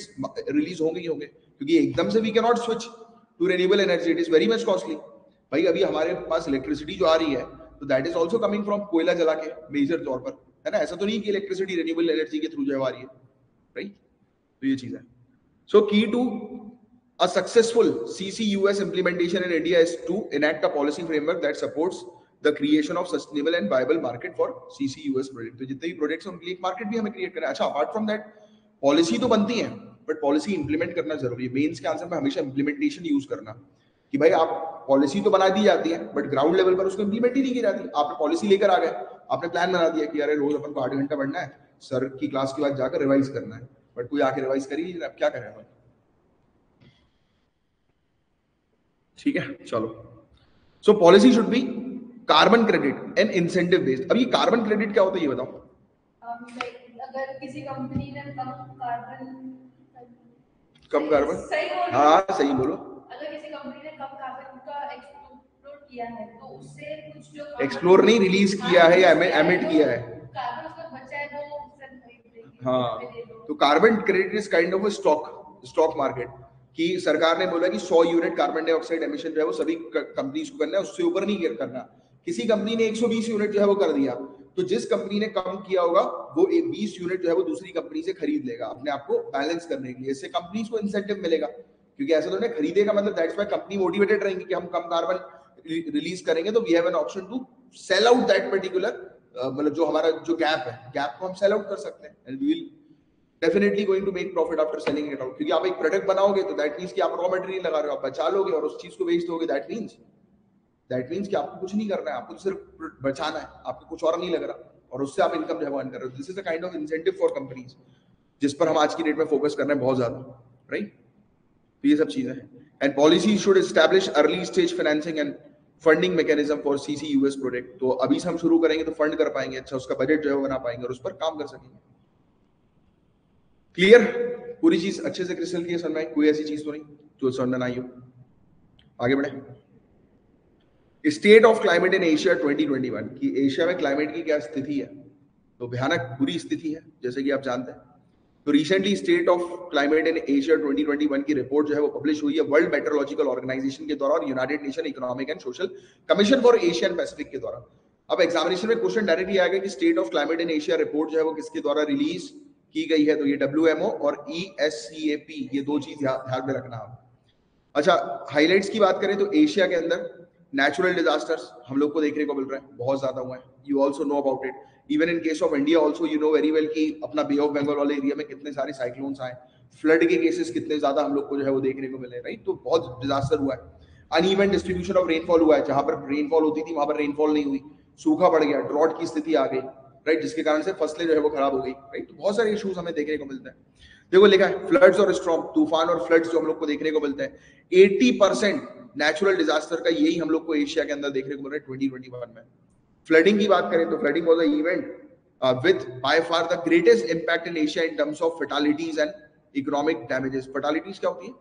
रिलीज होंगे ही होंगे, क्योंकि एकदम से we can not switch to renewable energy, it is very much costly. भाई अभी हमारे पास इलेक्ट्रिसिटी जो आ रही है तो that is also coming from कोयला जला के मेजर तौर पर, है ना? ऐसा तो नहीं कि इलेक्ट्रिसिटी रिन्यूएबल एनर्जी के थ्रू जो आ रही है, राइट? तो ये चीज है। So key to a successful CCUS implementation in India is to enact a policy framework that supports the creation of sustainable and viable market for CCUS project. तो जितने भी प्रोजेक्ट्स हैं उनके लिए एक मार्केट भी हमें क्रिएट करना है। अच्छा अपार्ट फ्रॉम दैट पॉलिसी तो बनती है, बट पॉलिसी इंप्लीमेंट करना जरूरी है। मेंस के आंसर में हमेशा इंप्लीमेंटेशन यूज करना, कि भाई आप पॉलिसी तो बना दी जाती है बट ग्राउंड लेवल पर उसको इंप्लीमेंट ही नहीं की जाती। आपने पॉलिसी लेकर आ गए, आपने प्लान बना दिया कि अरे रोज अपन को 8 घंटा पढ़ना है, सर की क्लास के बाद जाकर रिवाइज करना है, बट कोई आके रिवाइज करिए, अब क्या करें अपन? ठीक है, चलो। So policy should be carbon credit and incentive based. अब ये कार्बन क्रेडिट क्या होता है ये बताओ। अगर किसी कंपनी ने कम कार्बन सही बोलो, हाँ सही बोलो, अगर किसी कंपनी ने कम कार्बन का एक्सप्लोर किया है तो उससे कुछ जो एक्सप्लोर नहीं रिलीज किया है या एमिट किया है, कार्बन उसका बचा है वो उससे खरीद लेगी। हाँ, तो carbon credit is kind of stock market, कि सरकार ने बोला कि 100 यूनिट कार्बन डाइऑक्साइड एमिशन जो है वो सभी कंपनीज को करना है, उससे ऊपर नहीं करना। किसी कंपनी ने 120 यूनिट जो है वो कर दिया, तो जिस कंपनी ने कम किया होगा वो 20 यूनिट जो है वो दूसरी कंपनी से खरीद लेगा अपने आप को बैलेंस करने के लिए, इससे कंपनीज को इंसेंटिव मिलेगा। क्योंकि ऐसा तो नहीं खरीदेगा मतलब दैट्स व्हाई कंपनी मोटिवेटेड रहेंगी कि हम कम कार्बन रिलीज करेंगे, तो we have an option to sell out that particular, मतलब जो हमारा जो गैप को हम सेल आउट कर सकते हैं, and we will definitely going to make profit after selling it out. क्योंकि आप एक प्रोडक्ट बनाओगे तो दैट मींस कि आप रॉ मटेरियल लगा रहे हो, आप बचा लोगे और उस चीज को बेच दोगे, दैट मींस कि आपको कुछ नहीं करना है, आपको सिर्फ बचाना है, आपको कुछ और नहीं लग रहा, और उससे आप इनकम जो अर्न कर रहे हो। This is a kind of incentive for companies, जिस पर हम आज की डेट में फोकस कर रहे हैं बहुत ज्यादा, राइट। तो ये सब चीजें हैं। And policy should establish early stage financing and funding mechanism for CCUS project. तो अभी से हम शुरू करेंगे तो फंड कर पाएंगे, अच्छा उसका बजट जो है बना पाएंगे और उस पर काम कर सकेंगे। क्लियर, पूरी चीज अच्छे से क्रिस्टल क्लियर समझ में, कोई ऐसी चीज तो नहीं जो समझ में ना आई हो। आगे बढ़े। State of climate in Asia 2021 की एशिया में क्लाइमेट की क्या स्थिति है, तो भयानक बुरी स्थिति है जैसे कि आप जानते हैं। तो recently state of climate in Asia 2021 की रिपोर्ट जो है वो पब्लिश हुई है वर्ल्ड मेट्रोलॉजिकल ऑर्गेनाइजेशन के द्वारा और United nation economic and social commission for Asia and Pacific के द्वारा। अब एग्जामिनेशन में क्वेश्चन डायरेक्टली आएगा कि state of climate in Asia report जो है वो किसके द्वारा रिलीज की गई है, तो ये WMO और ESCAP, ये दो चीज ध्यान में रखना आप। अच्छा, हाइलाइट्स की बात करें तो एशिया के अंदर नेचुरल डिजास्टर्स हम लोग को देखने को मिल रहे हैं, बहुत ज्यादा हुए हैं, you also know about it. Even in case of India also you know very well कि अपना बे ऑफ बंगाल वाले एरिया में कितने सारे साइक्लोन्स आए, फ्लड के केसेस कितने ज्यादा हम लोग को जो है वो देखने को मिले, राइट। तो बहुत डिजास्टर हुआ है। अनइवन डिस्ट्रीब्यूशन ऑफ रेनफॉल हुआ है, जहां पर रेनफॉल होती थी वहां पर रेनफॉल नहीं हुई, सूखा पड़ गया, ड्रॉट की स्थिति आ गई, राइट, जिसके कारण से फसलें जो है वो खराब हो गई, राइट। तो बहुत सारे इश्यूज हमें देखने को मिलते हैं। देखो लिखा है फ्लड्स और स्टॉर्म, तूफान और फ्लड्स जो हम लोग को देखने को मिलते हैं, 80% नेचुरल डिजास्टर का यही हम लोग को एशिया के अंदर देखने को मिल रहा है 2021 में। फ्लडिंग की बात करें तो flooding was a event with by far the greatest impact in Asia in terms of fatalities and economic damages। fatalities क्या होती है?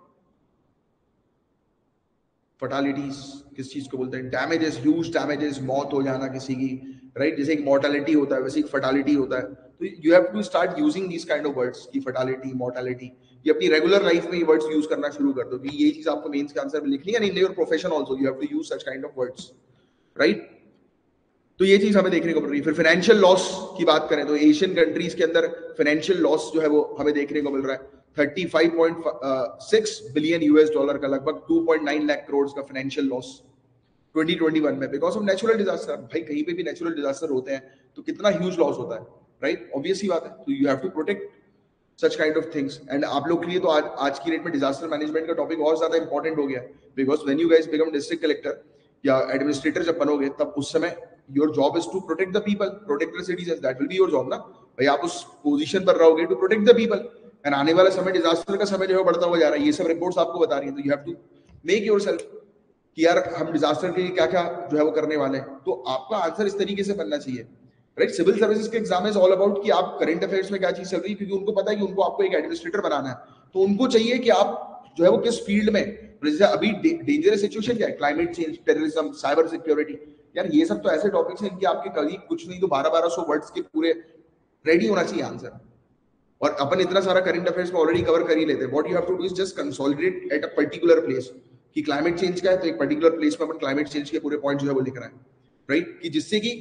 fatalities किस चीज को बोलते हैं? damages, huge damages, मौत हो जाना किसी की, राइट। जैसे एक mortality होता है वैसे एक fatality होता है। तो you have to start using these kind of words की fatality, mortality, ये अपनी रेगुलर लाइफ में ये वर्ड्स यूज करना शुरू कर दो कि ये चीज आपको मेंस के आंसर में लिखनी है, in your profession also you have to use such kind of words, right. तो ये चीज हमें देखने को मिल रही है। फिर फाइनेंशियल लॉस की बात करें तो एशियन कंट्रीज के अंदर फाइनेंशियल लॉस जो है वो हमें देखने को मिल रहा है 35.6 बिलियन US डॉलर का, लगभग 2.9 लाख करोड़ का फाइनेंशियल लॉस 2021 में बिकॉज ऑफ नेचुरल डिजास्टर। भाई कहीं पे भी नेचुरल डिजास्टर होते हैं तो कितना ह्यूज लॉस होता है, राइट, ऑब्वियस ही बात है। तो you have to protect such kind of things. And आप लोग के लिए तो आज की डेट में डिजास्टर मैनेजमेंट का टॉपिक और ज्यादा इंपॉर्टेंट हो गया, because when you guys become district collector या एडमिनिस्ट्रेटर जब बनोगे तब उस समय your job is to protect the people, protect the citizen, that will be your job ना भाई। आप उस पोजीशन पर रहोगे to protect the people, and आने वाला समय डिजास्टर का समय जो है बढ़ता हुआ जा रहा है, ये सब रिपोर्ट्स आपको बता रही हैं। तो you have to make yourself कि यार हम डिजास्टर के लिए क्या क्या जो है वो करने वाले हैं। तो आपका आंसर इस तरीके से बनना चाहिए, राइट। सिविल सर्विसेज के एग्जाम इज ऑल अबाउट कि आप करंट अफेयर्स में क्या चीज चल रही है, क्योंकि उनको पता है कि उनको आपको एक एडमिनिस्ट्रेटर बनाना है, तो उनको चाहिए कि आप जो है वो किस फील्ड में, जैसे अभी डेंजरस सिचुएशन क्या है, climate change, terrorism, cyber security, यार ये सब तो ऐसे टॉपिक्स हैं इनके आपके कभी कुछ नहीं तो 1200 वर्ड्स के पूरे रेडी होना चाहिए आंसर। और अपन इतना सारा करंट अफेयर्स में ऑलरेडी कवर कर ही लेते हैं। What you have to do is just consolidate at a particular place कि क्लाइमेट चेंज क्या है, तो एक पर्टिकुलर प्लेस में अपन क्लाइमेट चेंज के पूरे पॉइंट जो है वो लिख रहे हैं, राइट। कि जिससे कि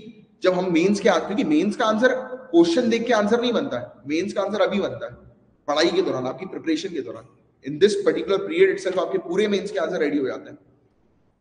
जब हम मेंस के आंसर, क्योंकि मेंस का आंसर क्वेश्चन देख के आंसर नहीं बनता है, मेंस का आंसर अभी बनता है पढ़ाई के दौरान, आपकी प्रिपरेशन के दौरान, in this particular period itself आपके पूरे मेंस के आंसर रेडी हो जाते हैं।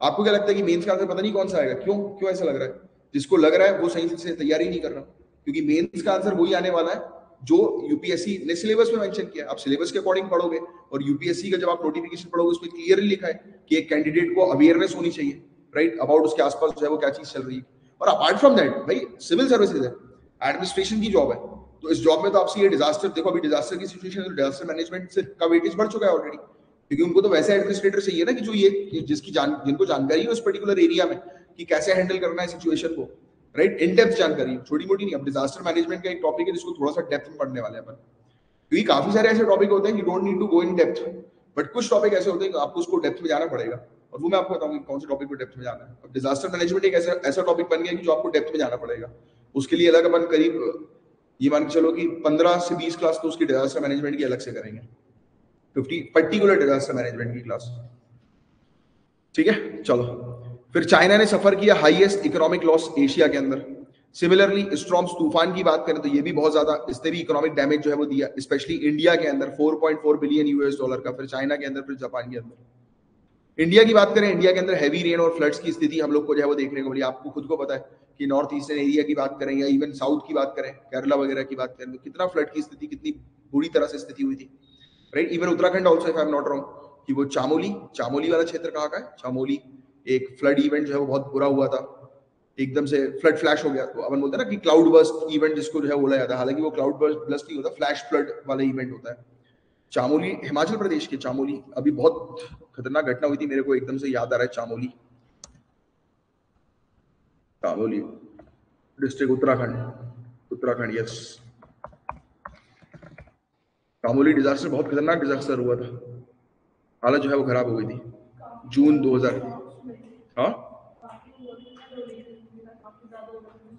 आपको क्या लगता है कि मेंस का आंसर पता नहीं कौन सा आएगा? क्यों ऐसा लग रहा है? जिसको लग रहा है वो सही से तैयारी नहीं कर रहा, क्योंकि मेंस का आंसर वही आने वाला है जो यूपीएससी ने सिलेबस में मेंशन किया। आप सिलेबस के अकॉर्डिंग पढ़ोगे और यूपीएससी का जब आप नोटिफिकेशन पढ़ोगे उसमें क्लियरली लिखा है कि एक कैंडिडेट को अवेयरनेस होनी चाहिए, राइट, अबाउट उसके आसपास जो है वो क्या चीज चल रही है। और अपार्ट फ्रॉम दैट भाई सिविल सर्विसेज है, एडमिनिस्ट्रेशन की जॉब है, तो इस जॉब में तो आपसे ये डिजास्टर, देखो अभी डिजास्टर की सिचुएशन है, डिजास्टर मैनेजमेंट से का वेटेज बढ़ चुका है ऑलरेडी, क्योंकि उनको तो वैसे एडमिनिस्ट्रेटर चाहिए ना कि जो ये जिनको जानकारी है उस पर्टिकुलर एरिया में कि कैसे हैंडल करना है सिचुएशन को, राइट, इन डेप्थ जानकारी, छोटी मोटी नहीं। अब डिजास्टर मैनेजमेंट का एक टॉपिक है जिसको थोड़ा सा डेप्थ में पढ़ने वाले हैं अपन, क्योंकि काफी सारे ऐसे टॉपिक होते हैं you don't need to go in depth, but कुछ टॉपिक ऐसे होते हैं कि आपको उसको डेप्थ में जाना पड़ेगा, और वो मैं आपको बताऊंगा कौन से टॉपिक को डेप्थ में जाना है। अब डिजास्टर मैनेजमेंट एक ऐसा टॉपिक बन गया कि जो आपको डेप्थ में जाना पड़ेगा, उसके लिए अलग अपन करीब ये मान के चलो कि 15 से 20 क्लास तो उसकी डिजास्टर मैनेजमेंट की अलग से करेंगे, 50 पर्टिकुलर डिजास्टर मैनेजमेंट की क्लास, ठीक है। चलो, फिर चाइना ने सफर किया हाईएस्ट इकोनॉमिक लॉस एशिया के अंदर, सिमिलरली स्ट्रॉम्स तूफान की बात करें तो ये भी बहुत ज्यादा, इसने भी इकोनॉमिक डैमेज जो है वो दिया, स्पेशली इंडिया के अंदर 4.4 बिलियन यूएस डॉलर का, फिर चाइना के अंदर, फिर जापान के अंदर। इंडिया की बात करें, इंडिया के अंदर हैवी रेन और फ्लड्स की स्थिति हम लोग को जो है वो देखने को मिली। आपको खुद को पता है कि नॉर्थ ईस्टर्न एरिया की बात करें या इवन साउथ की बात करें, केरला वगैरह की बात करें, तो कितना फ्लड की स्थिति, कितनी बुरी तरह से स्थिति हुई थी, right. Even Uttarakhand also, if I am not wrong, कि वो चामोली वाला क्षेत्र कहाँ का है, चामोली, एक फ्लड इवेंट जो है वो बहुत बुरा हुआ था, एकदम से फ्लड फ्लैश हो गया। तो अपन बोलते हैं ना कि क्लाउड बर्स्ट इवेंट जिसको जो है बोला जाता है, हालांकि वो क्लाउड बर्स्ट नहीं होता, फ्लैश फ्लड वाला इवेंट होता है। चामोली, हिमाचल प्रदेश के चामोली, अभी बहुत खतरनाक घटना हुई थी, मेरे को एकदम से याद आ रहा है Chamoli, Chamoli district, Uttarakhand, yes. Chamoli disaster बहुत खतरनाक डिजास्टर हुआ था, हालत जो है वो खराब हो गई थी, जून 2000। हाँ,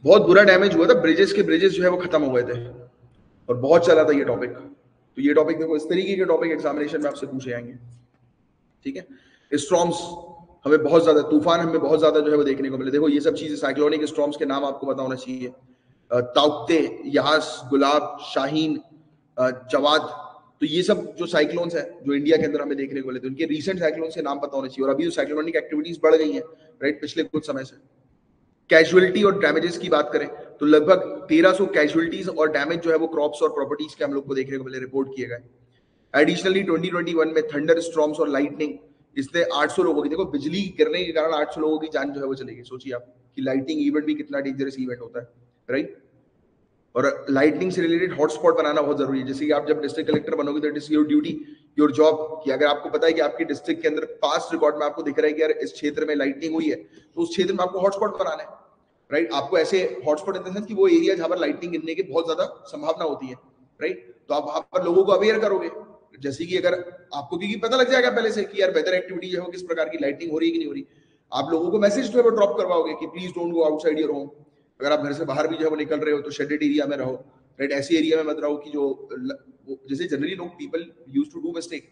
बहुत बुरा डैमेज हुआ था, ब्रिजेस जो है वो खत्म हो गए थे, और बहुत चला था ये टॉपिक। तो ये टॉपिक देखो, इस तरीके के टॉपिक एग्जामिनेशन में आपसे पूछे जाएंगे, ठीक है। स्ट्रॉम्स हमें बहुत ज्यादा, तूफान हमें बहुत ज्यादा जो है वो देखने को मिले। देखो ये सब चीजें, साइक्लोनिक स्ट्रॉम्स के नाम आपको पता होना चाहिए, ताउक्ते, यास, गुलाब, शाहीन, जवाद। तो ये सब जो साइक्लोन्स है जो इंडिया के अंदर हमें देखने को मिले, तो इनके रीसेंट साइक्लोन्स के नाम पता होने चाहिए। और अभी जो साइक्लोनिक एक्टिविटीज बढ़ गई हैं, राइट, पिछले कुछ समय से। कैजुअलिटी और डैमेजेस की बात करें तो लगभग 1300 कैजुअलिटीज और डैमेज जो है वो क्रॉप्स और प्रॉपर्टीज के हम लोग को देखने को मिले, रिपोर्ट किए गए। एडिशनली 2021 में थंडर स्टॉर्म्स और लाइटनिंग, इसने 800 लोगों की, देखो बिजली गिरने के कारण 800 लोगों की जान जो है वो चली गई। सोचिए आप कि लाइटनिंग इवेंट भी कितना डेंजरस इवेंट होता है, राइट। और लाइटनिंग से रिलेटेड हॉटस्पॉट बनाना बहुत जरूरी है। जैसे कि आप जब डिस्ट्रिक्ट कलेक्टर बनोगे तो it is your duty, your job, कि अगर आपको पता है कि आपकी डिस्ट्रिक्ट के अंदर पास्ट रिकॉर्ड में आपको दिख रहा है कि यार इस क्षेत्र में लाइटनिंग हुई है, तो उस क्षेत्र में आपको हॉटस्पॉट बनाना है, राइट। आपको ऐसे हॉटस्पॉट इन द सेंस कि वो एरिया जहां पर लाइटनिंग गिरने की बहुत ज्यादा संभावना होती है, राइट। तो आप वहां पर लोगों को अवेयर करोगे, जैसे कि अगर आपको, क्योंकि पता लग जाएगा पहले से कि यार वेदर एक्टिविटी जो है किस प्रकार की, लाइटनिंग हो रही है कि नहीं हो रही, आप लोगों को मैसेज जो है वो ड्रॉप करवाओगे कि please don't go outside your home. अगर आप घर से बाहर भी जो है वो निकल रहे हो तो शेडेड एरिया में रहो, राइट। ऐसी एरिया में मत रहो कि जो, जैसे जनरली लोग, people use to do mistake,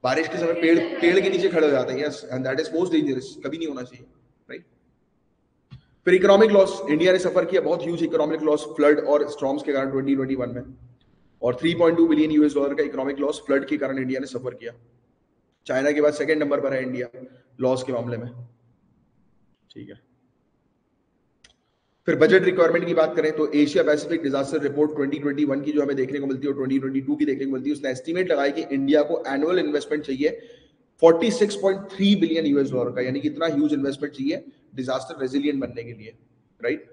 बारिश के समय पेड़ के नीचे खड़े हो जाते हैं, yes, and that is most dangerous, कभी नहीं होना चाहिए, राइट। फिर इकोनॉमिक लॉस, इंडिया ने सफर किया बहुत ह्यूज इकोनॉमिक लॉस फ्लड और स्टॉर्म्स के कारण 2021 में, और 3.2 बिलियन यूएस डॉलर का इकोनॉमिक लॉस फ्लड के कारण इंडिया ने सफर किया। चाइना के बाद सेकंड नंबर पर है इंडिया लॉस के मामले में, ठीक है। फिर बजट रिक्वायरमेंट की बात करें तो एशिया पैसिफिक डिजास्टर रिपोर्ट 2021 की जो हमें देखने को मिलती है और 2022 की देखने को मिलती है, उसने एस्टीमेट लगाया कि इंडिया को एनुअल इन्वेस्टमेंट चाहिए 46.3 बिलियन यूएस डॉलर का, यानी कि इतना ह्यूज इन्वेस्टमेंट चाहिए डिजास्टर रेजिलियंट बनने के लिए, राइट।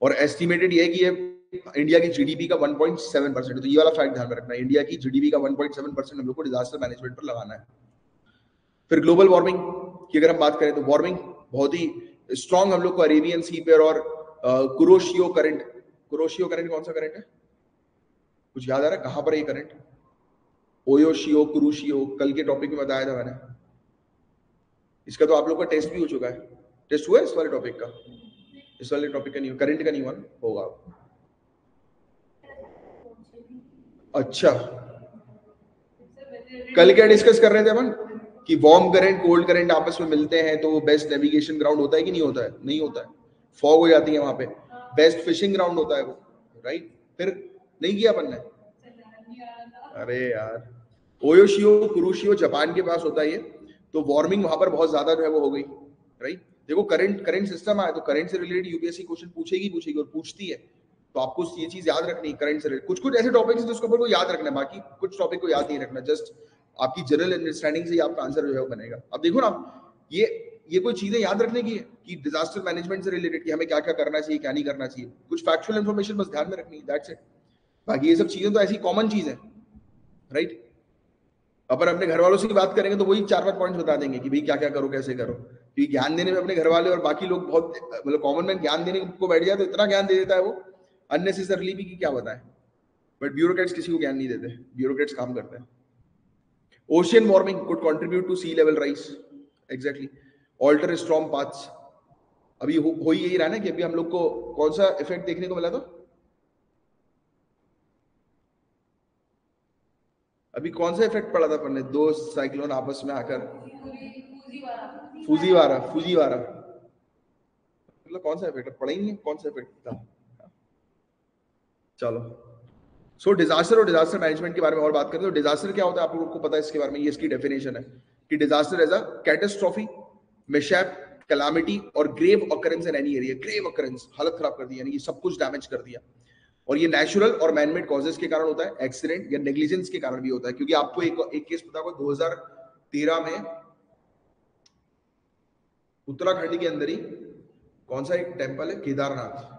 और एस्टिमेटेड ये है कि ये इंडिया की जीडीपी का 1.7%, तो ये वाला फैक्ट ध्यान में रखना है, इंडिया की जीडीपी का 1.7% हम लोग को डिजास्टर मैनेजमेंट पर लगाना है। फिर ग्लोबल वार्मिंग की अगर हम बात करें तो वार्मिंग बहुत ही स्ट्रांग हम लोग को अरेबियन सी पे, और कुरोशियो करंट कौन सा करंट है, कुछ याद आ रहा है कहां पर ये करंट, ओयोशियो, कुरुशियो, कल के टॉपिक में बताया था मैंने, इसका तो आप लोग का टेस्ट भी हो चुका है, टेस्ट हुआ है इस वाले टॉपिक का, इस वाले टॉपिक का नहीं, करंट का नहीं हुआ, होगा। अच्छा, कल क्या डिस्कस कर रहे थे अपन कि वार्म करंट कोल्ड करंट आपस में मिलते हैं तो वो बेस्ट नेविगेशन ग्राउंड होता है कि नहीं होता है, नहीं होता है, फॉग हो जाती है वहां पे, बेस्ट फिशिंग ग्राउंड होता है वो, राइट। फिर नहीं किया अपन ने, अरे यार, ओयोशियो कुरुशियो जापान के पास होता है ये, तो वार्मिंग वहां पर बहुत ज्यादा जो है वो हो गई, राइट। देखो करंट सिस्टम आया तो करंट से रिलेटेड यूपीएससी क्वेश्चन पूछेगी और पूछती है, तो आपको ये चीज याद रखनी है करंट से रिलेटेड। कुछ ऐसे टॉपिक्स जिसके ऊपर को याद रखना है, बाकी कुछ टॉपिक को याद नहीं रखना, जस्ट आपकी जनरल अंडरस्टैंडिंग से ही आपका आंसर जो है वो बनेगा। अब देखो ना, ये कोई चीजें याद रखने की है कि डिजास्टर मैनेजमेंट से रिलेटेड कि हमें क्या क्या करना चाहिए, क्या नहीं करना चाहिए, कुछ फैक्चुअल इन्फॉर्मेशन बस ध्यान में रखनी है, दैट्स इट। बाकी ये सब चीजें तो ऐसी कॉमन चीज है, राइट। अपन अपने घर वालों से बात करेंगे तो वही 4-5 पॉइंट्स बता देंगे कि भाई क्या क्या करो, कैसे करो, क्योंकि ज्ञान देने में अपने घर वाले और बाकी लोग बहुत, मतलब कॉमन मैन ज्ञान देने को बैठ जाए तो इतना ज्ञान दे देता है वो अननेसेसरली भी कि क्या बताएं, बट ब्यूरोक्रेट्स किसी को ज्ञान नहीं देते, ब्यूरोक्रेट्स काम करते हैं। Ocean warming could contribute to sea level rise, exactly. Alter storm paths, अभी हो ही यही रहा ना कि अभी हम लोग को कौन सा इफेक्ट देखने को मिला था, अभी कौन सा इफेक्ट पड़ा था अपन ने, दो साइक्लोन आपस में आकर, फूजीवारा, मतलब कौन सा इफेक्ट पड़ा ही नहीं, कौन सा इफेक्ट था, चलो, सो डिजास्टर और डिजास्टर मैनेजमेंट के बारे में और बात करें तो डिजास्टर क्या होता है आप लोगों को पता है इसके बारे में, ये इसकी डेफिनेशन है कि disaster as a catastrophe, mishap, calamity और grave occurrence in any area. Grave occurrence, हालत खराब कर दी, यानी कि सब कुछ डैमेज कर दिया। और ये नेचुरल और मैनमेड कॉजेस के कारण होता है, एक्सीडेंट या नेग्लिजेंस के कारण भी होता है। क्योंकि आपको एक केस पता होगा, 2013 में उत्तराखंड के अंदर ही कौन सा एक टेम्पल है, केदारनाथ,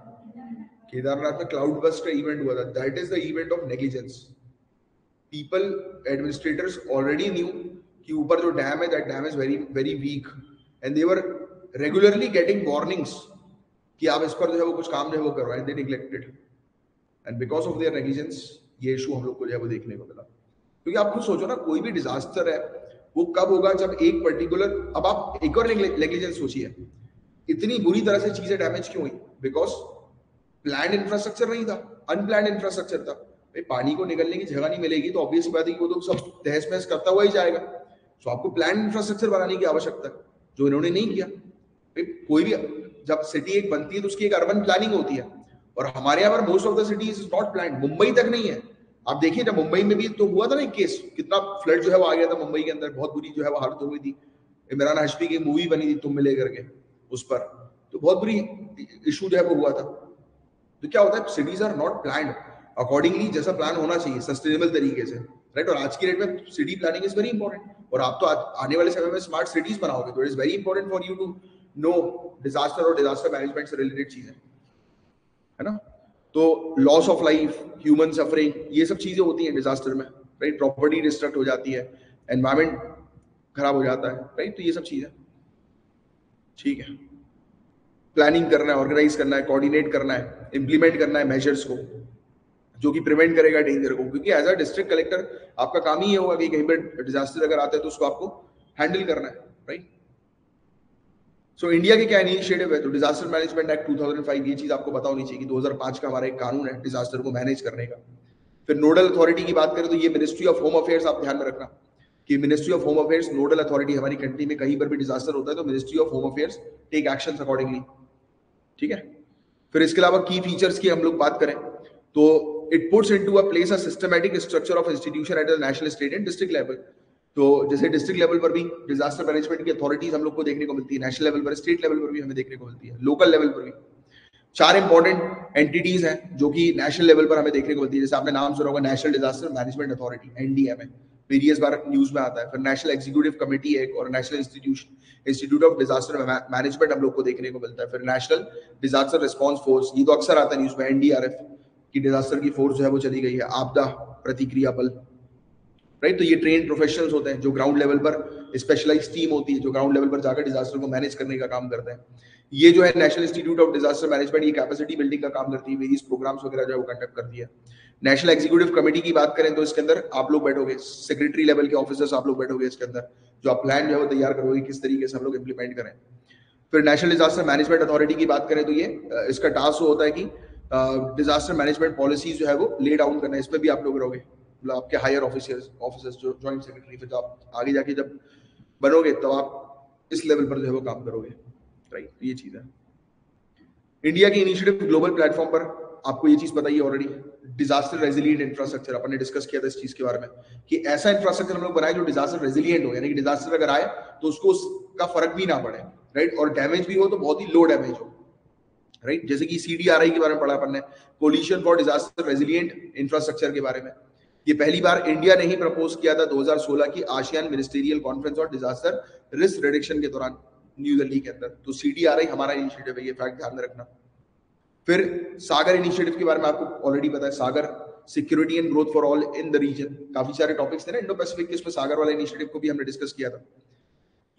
केदारनाथ में क्लाउड बस्ट का इवेंट हुआ था। That is the event of negligence. People, administrators already knew कि ऊपर जो डैम है, that dam is very very weak, and they were regularly getting warnings कि आप इस पर जो है वो कुछ काम जो है वो करवाएं, they neglected, and because of their negligence ये इशू हम लोग को जो है वो देखने को मिला। क्योंकि आप खुद सोचो ना, कोई भी डिजास्टर है वो कब होगा, जब एक पर्टिकुलर, अब आप एक और नेग्लिजेंस सोचिए, इतनी बुरी तरह से चीजें डैमेज क्यों हुई, बिकॉज प्लान इंफ्रास्ट्रक्चर नहीं था, अनप्लान इंफ्रास्ट्रक्चर था। भाई पानी को निकलने की जगह नहीं मिलेगी तो ऑब्वियस बात है कि वो तो सब तहस महस करता हुआ ही जाएगा। तो आपको प्लान इंफ्रास्ट्रक्चर बनाने की आवश्यकता है, जो इन्होंने नहीं किया। कोई भी जब सिटी एक बनती है तो उसकी एक अर्बन प्लानिंग होती है, और हमारे यहाँ पर most of the cities is not planned. Mumbai तक नहीं है। आप देखिए, जब मुंबई में भी तो हुआ था ना एक केस, कितना फ्लड जो है वो आ गया था मुंबई के अंदर, बहुत बुरी जो है वो हालत हो गई थी। इमरान हाशमी की मूवी बनी थी तुम मिले करके, उस पर तो बहुत बुरी इशू जो है वो हुआ था। तो क्या होता है, cities are not planned accordingly, जैसा प्लान होना चाहिए सस्टेनेबल तरीके से, राइट। और आज की डेट में city planning is very important, और आप तो आने वाले समय में स्मार्ट सिटीज बनाओगे, तो it is very important for you to know disaster और डिजास्टर मैनेजमेंट से रिलेटेड चीजें, है ना। तो loss of life, human suffering, ये सब चीजें होती हैं डिजास्टर में, राइट। प्रॉपर्टी डिस्ट्रक्ट हो जाती है, एनवायरमेंट खराब हो जाता है, राइट। तो ये सब चीजें, ठीक है। प्लानिंग करना है, ऑर्गेनाइज करना है, कोऑर्डिनेट करना है, इंप्लीमेंट करना है मेजर्स को जो कि प्रिवेंट करेगा डेंजर को। क्योंकि एज अ डिस्ट्रिक्ट कलेक्टर आपका काम ही ये होगा कि कहीं पर डिजास्टर अगर आता है तो उसको आपको हैंडल करना है, राइट। सो इंडिया के क्या इनिशिएटिव है, तो डिजास्टर मैनेजमेंट एक्ट 2005, ये चीज आपको पता होनी चाहिए कि 2005 का हमारा एक कानून है डिजास्टर को मैनेज करने का। फिर नोडल अथॉरिटी की बात करें तो ये मिनिस्ट्री ऑफ होम अफेयर्स, आप ध्यान में रखना कि ministry of home affairs nodal authority. हमारी कंट्री में कहीं पर भी डिजास्टर होता है तो ministry of home affairs take action accordingly, ठीक है। फिर इसके अलावा की फीचर्स की हम लोग बात करें तो it puts into a place a systematic structure of institution at the national, state and district level. तो जैसे डिस्ट्रिक्ट लेवल पर भी डिजास्टर मैनेजमेंट की अथॉरिटीज हम लोग को देखने को मिलती है, नेशनल लेवल पर, स्टेट लेवल पर भी हमें देखने को मिलती है, लोकल लेवल पर भी। 4 इंपॉर्टेंट एंटिटीज हैं जो कि नेशनल लेवल पर हमें देखने को मिलती है। जैसे आपने नाम सुना होगा, national disaster management authority, NDMA, various बार न्यूज में आता है। फिर नेशनल एग्जीक्यूटिव कमेटी है और national institute of disaster management हम लोग को देखने को मिलता है। फिर नेशनल डिजास्टर रिस्पॉन्स फोर्स, ये तो अक्सर आता है न्यूज में, एनडीआरएफ की डिजास्टर की फोर्स जो है वो चली गई है, आपदा प्रतिक्रिया बल, राइट। तो ये ट्रेन प्रोफेशनल्स होते हैं जो ग्राउंड लेवल पर, स्पेशलाइज टीम होती है जो ग्राउंड लेवल पर जाकर डिजास्टर को मैनेज करने का काम करते हैं। ये जो है national institute of disaster management, ये कैपेसिटी बिल्डिंग का काम करती है, वेरियस प्रोग्राम्स वगैरह जो है वो कंडक्ट करती है। नेशनल एग्जीक्यूटिव कमेटी की बात करें तो इसके अंदर आप लोग बैठोगे, सेक्रेटरी लेवल के ऑफिसर्स आप लोग बैठोगे इसके अंदर, जो आप प्लान जो है वो तैयार करोगे किस तरीके से हम लोग इंप्लीमेंट करें। फिर नेशनल डिजास्टर मैनेजमेंट अथॉरिटी की बात करें तो ये इसका टास्क होता है कि डिजास्टर मैनेजमेंट पॉलिसीज जो है वो ले डाउन करना है, इसमें भी आप लोग रहोगे, मतलब आपके हायर ऑफिसर्स जो जॉइंट सेक्रेटरी, फिर आप आगे जाके जब बनोगे तब आप इस लेवल पर जो है वो काम करोगे, राइट। ये चीज है। इंडिया की इनिशिएटिव ग्लोबल प्लेटफॉर्म पर, आपको ये चीज पता ही है ऑलरेडी, डिजास्टर रेजिलिएंट इंफ्रास्ट्रक्चर, अपन ने डिस्कस किया था इस चीज के बारे में कि ऐसा इंफ्रास्ट्रक्चर हम लोग बनाए जो डिजास्टर रेजिलिएंट हो, यानी कि डिजास्टर अगर आए तो उसको उसका फर्क भी ना पड़े, राइट। और डैमेज भी हो तो बहुत ही लो डैमेज हो, राइट। जैसे कि CDRI के बारे में पढ़ा अपन ने, coalition for disaster resilient infrastructure के बारे में। ये पहली बार इंडिया ने ही प्रपोज किया था 2016 की ASEAN ministerial conference on disaster risk reduction के दौरान न्यू दिल्ली के अंदर। तो CDRI हमारा इनिशिएटिव है, ये फैक्ट ध्यान में रखना। फिर सागर इनिशिएटिव के बारे में आपको ऑलरेडी पता है, SAGAR security and growth for all in the region, काफी सारे टॉपिक्स थे ना इंडो पैसिफिक के, इसमें सागर वाले इनिशिएटिव को भी हमने डिस्कस किया था।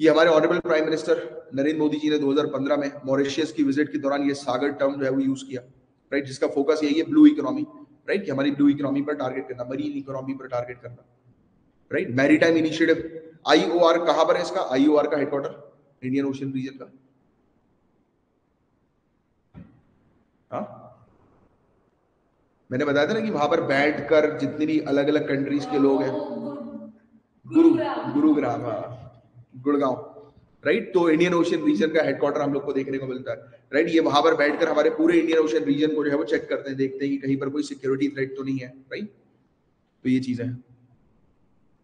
ये हमारे honourable prime minister Narendra Modi ji ने 2015 में मॉरिशियस की विजिट के दौरान ये सागर टर्म जो है वो यूज किया, राइट। जिसका फोकस यही है ब्लू इकोनॉमी, राइट, कि हमारी ब्लू इकोनॉमी पर टारगेट करना, मरीन इकोनॉमी पर टारगेट करना, राइट। मैरीटाइम इनिशिएटिव, IOR कहां पर है इसका, IOR का हेडक्वार्टर इंडियन ओशन रीजन का, हाँ मैंने बताया था ना कि वहां पर बैठकर जितनी भी अलग अलग कंट्रीज के लोग हैं, गुरुग्राम, हाँ, गुड़गांव, राइट। तो इंडियन ओशन रीजन का हेडक्वार्टर हम लोग को देखने को मिलता है। राइट। ये वहां पर बैठकर हमारे पूरे इंडियन ओशन रीजन को जो है वो चेक करते हैं, देखते हैं कि कहीं पर कोई सिक्योरिटी थ्रेट तो नहीं है, राइट। तो ये चीजें हैं।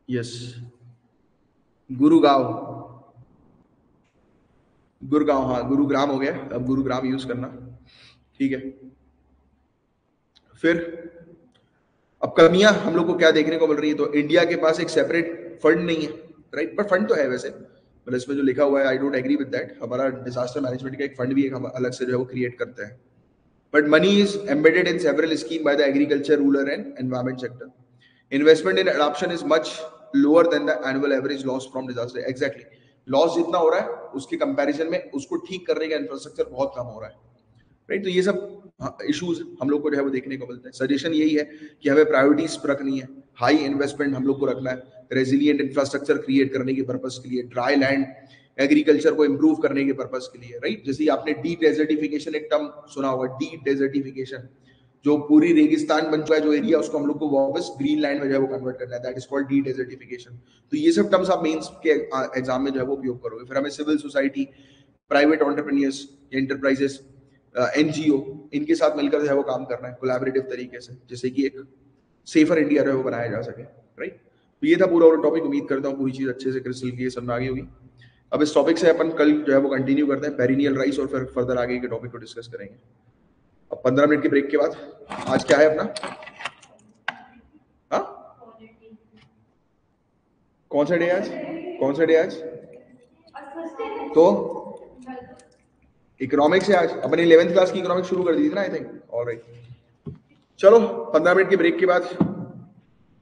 यस, गुरुगांव, गुरुगांव, हाँ गुरुग्राम हो गया, अब गुरुग्राम यूज करना, ठीक है। फिर अब कमियां हम लोग को क्या देखने को मिल रही है, तो इंडिया के पास एक सेपरेट फंड नहीं है, राइट। पर फंड तो है वैसे, मतलब इसमें जो लिखा हुआ है I don't agree with that. हमारा डिजास्टर मैनेजमेंट का एक फंड भी एक हम अलग से जो है वो क्रिएट करते हैं, but money is embedded in several scheme by the agriculture, rural and environment sector. Investment in adoption is much lower than the annual average loss from disaster. Exactly, loss जितना हो रहा है उसके कंपैरिजन में उसको ठीक करने का इंफ्रास्ट्रक्चर बहुत कम हो रहा है, राइट। तो ये सब इश्यूज हम लोग को जो है वो देखने को मिलते हैं। सजेशन यही है कि हमें प्रायोरिटीज रखनी है, हाई इन्वेस्टमेंट हम लोग को रखना है, रेजिलिएंट इंफ्रास्ट्रक्चर क्रिएट करने के पर्पस के लिए, ड्राई लैंड एग्रीकल्चर को इंप्रूव करने के पर्पस के लिए, राइट। जैसे आपने डी डेजर्टिफिकेशन एक टर्म सुना होगा, डी डेजर्टिफिकेशन, जो पूरी रेगिस्तान बन चुका है जो एरिया, उसको हम लोग को वापस ग्रीन लैंड में जो है वो कन्वर्ट करना है, that is called D desertification. तो ये सब टर्म्स आप मेंस के एग्जाम में जो है वो उपयोग करोगे। फिर हमें civil society, private entrepreneurs, enterprises, NGO, इनके साथ मिलकर जो है वो काम करना है कोलैबोरेटिव तरीके से, जैसे कि एक सेफर इंडिया जो है वो बनाया जा सके, राइट। तो ये था पूरा और टॉपिक। उम्मीद करता हूँ पूरी चीज अच्छे से क्रिस्टल क्लियर समझ आ गई होगी। अब इस टॉपिक से अपन कल जो है वो कंटिन्यू करते हैं पेरिनियल राइस, और फिर फर्दर आगे के टॉपिक को डिस्कस करेंगे। अब 15 मिनट के ब्रेक के बाद आज क्या है अपना, हाँ कौन सा डे आज, कौन सा डे आज, तो इकोनॉमिक्स है आज। अपन 11th क्लास की इकोनॉमिक्स शुरू कर दी थी ना आई थिंक, ऑलराइट। चलो 15 मिनट के ब्रेक के बाद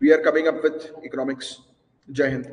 we are coming up with economics. जय हिंद।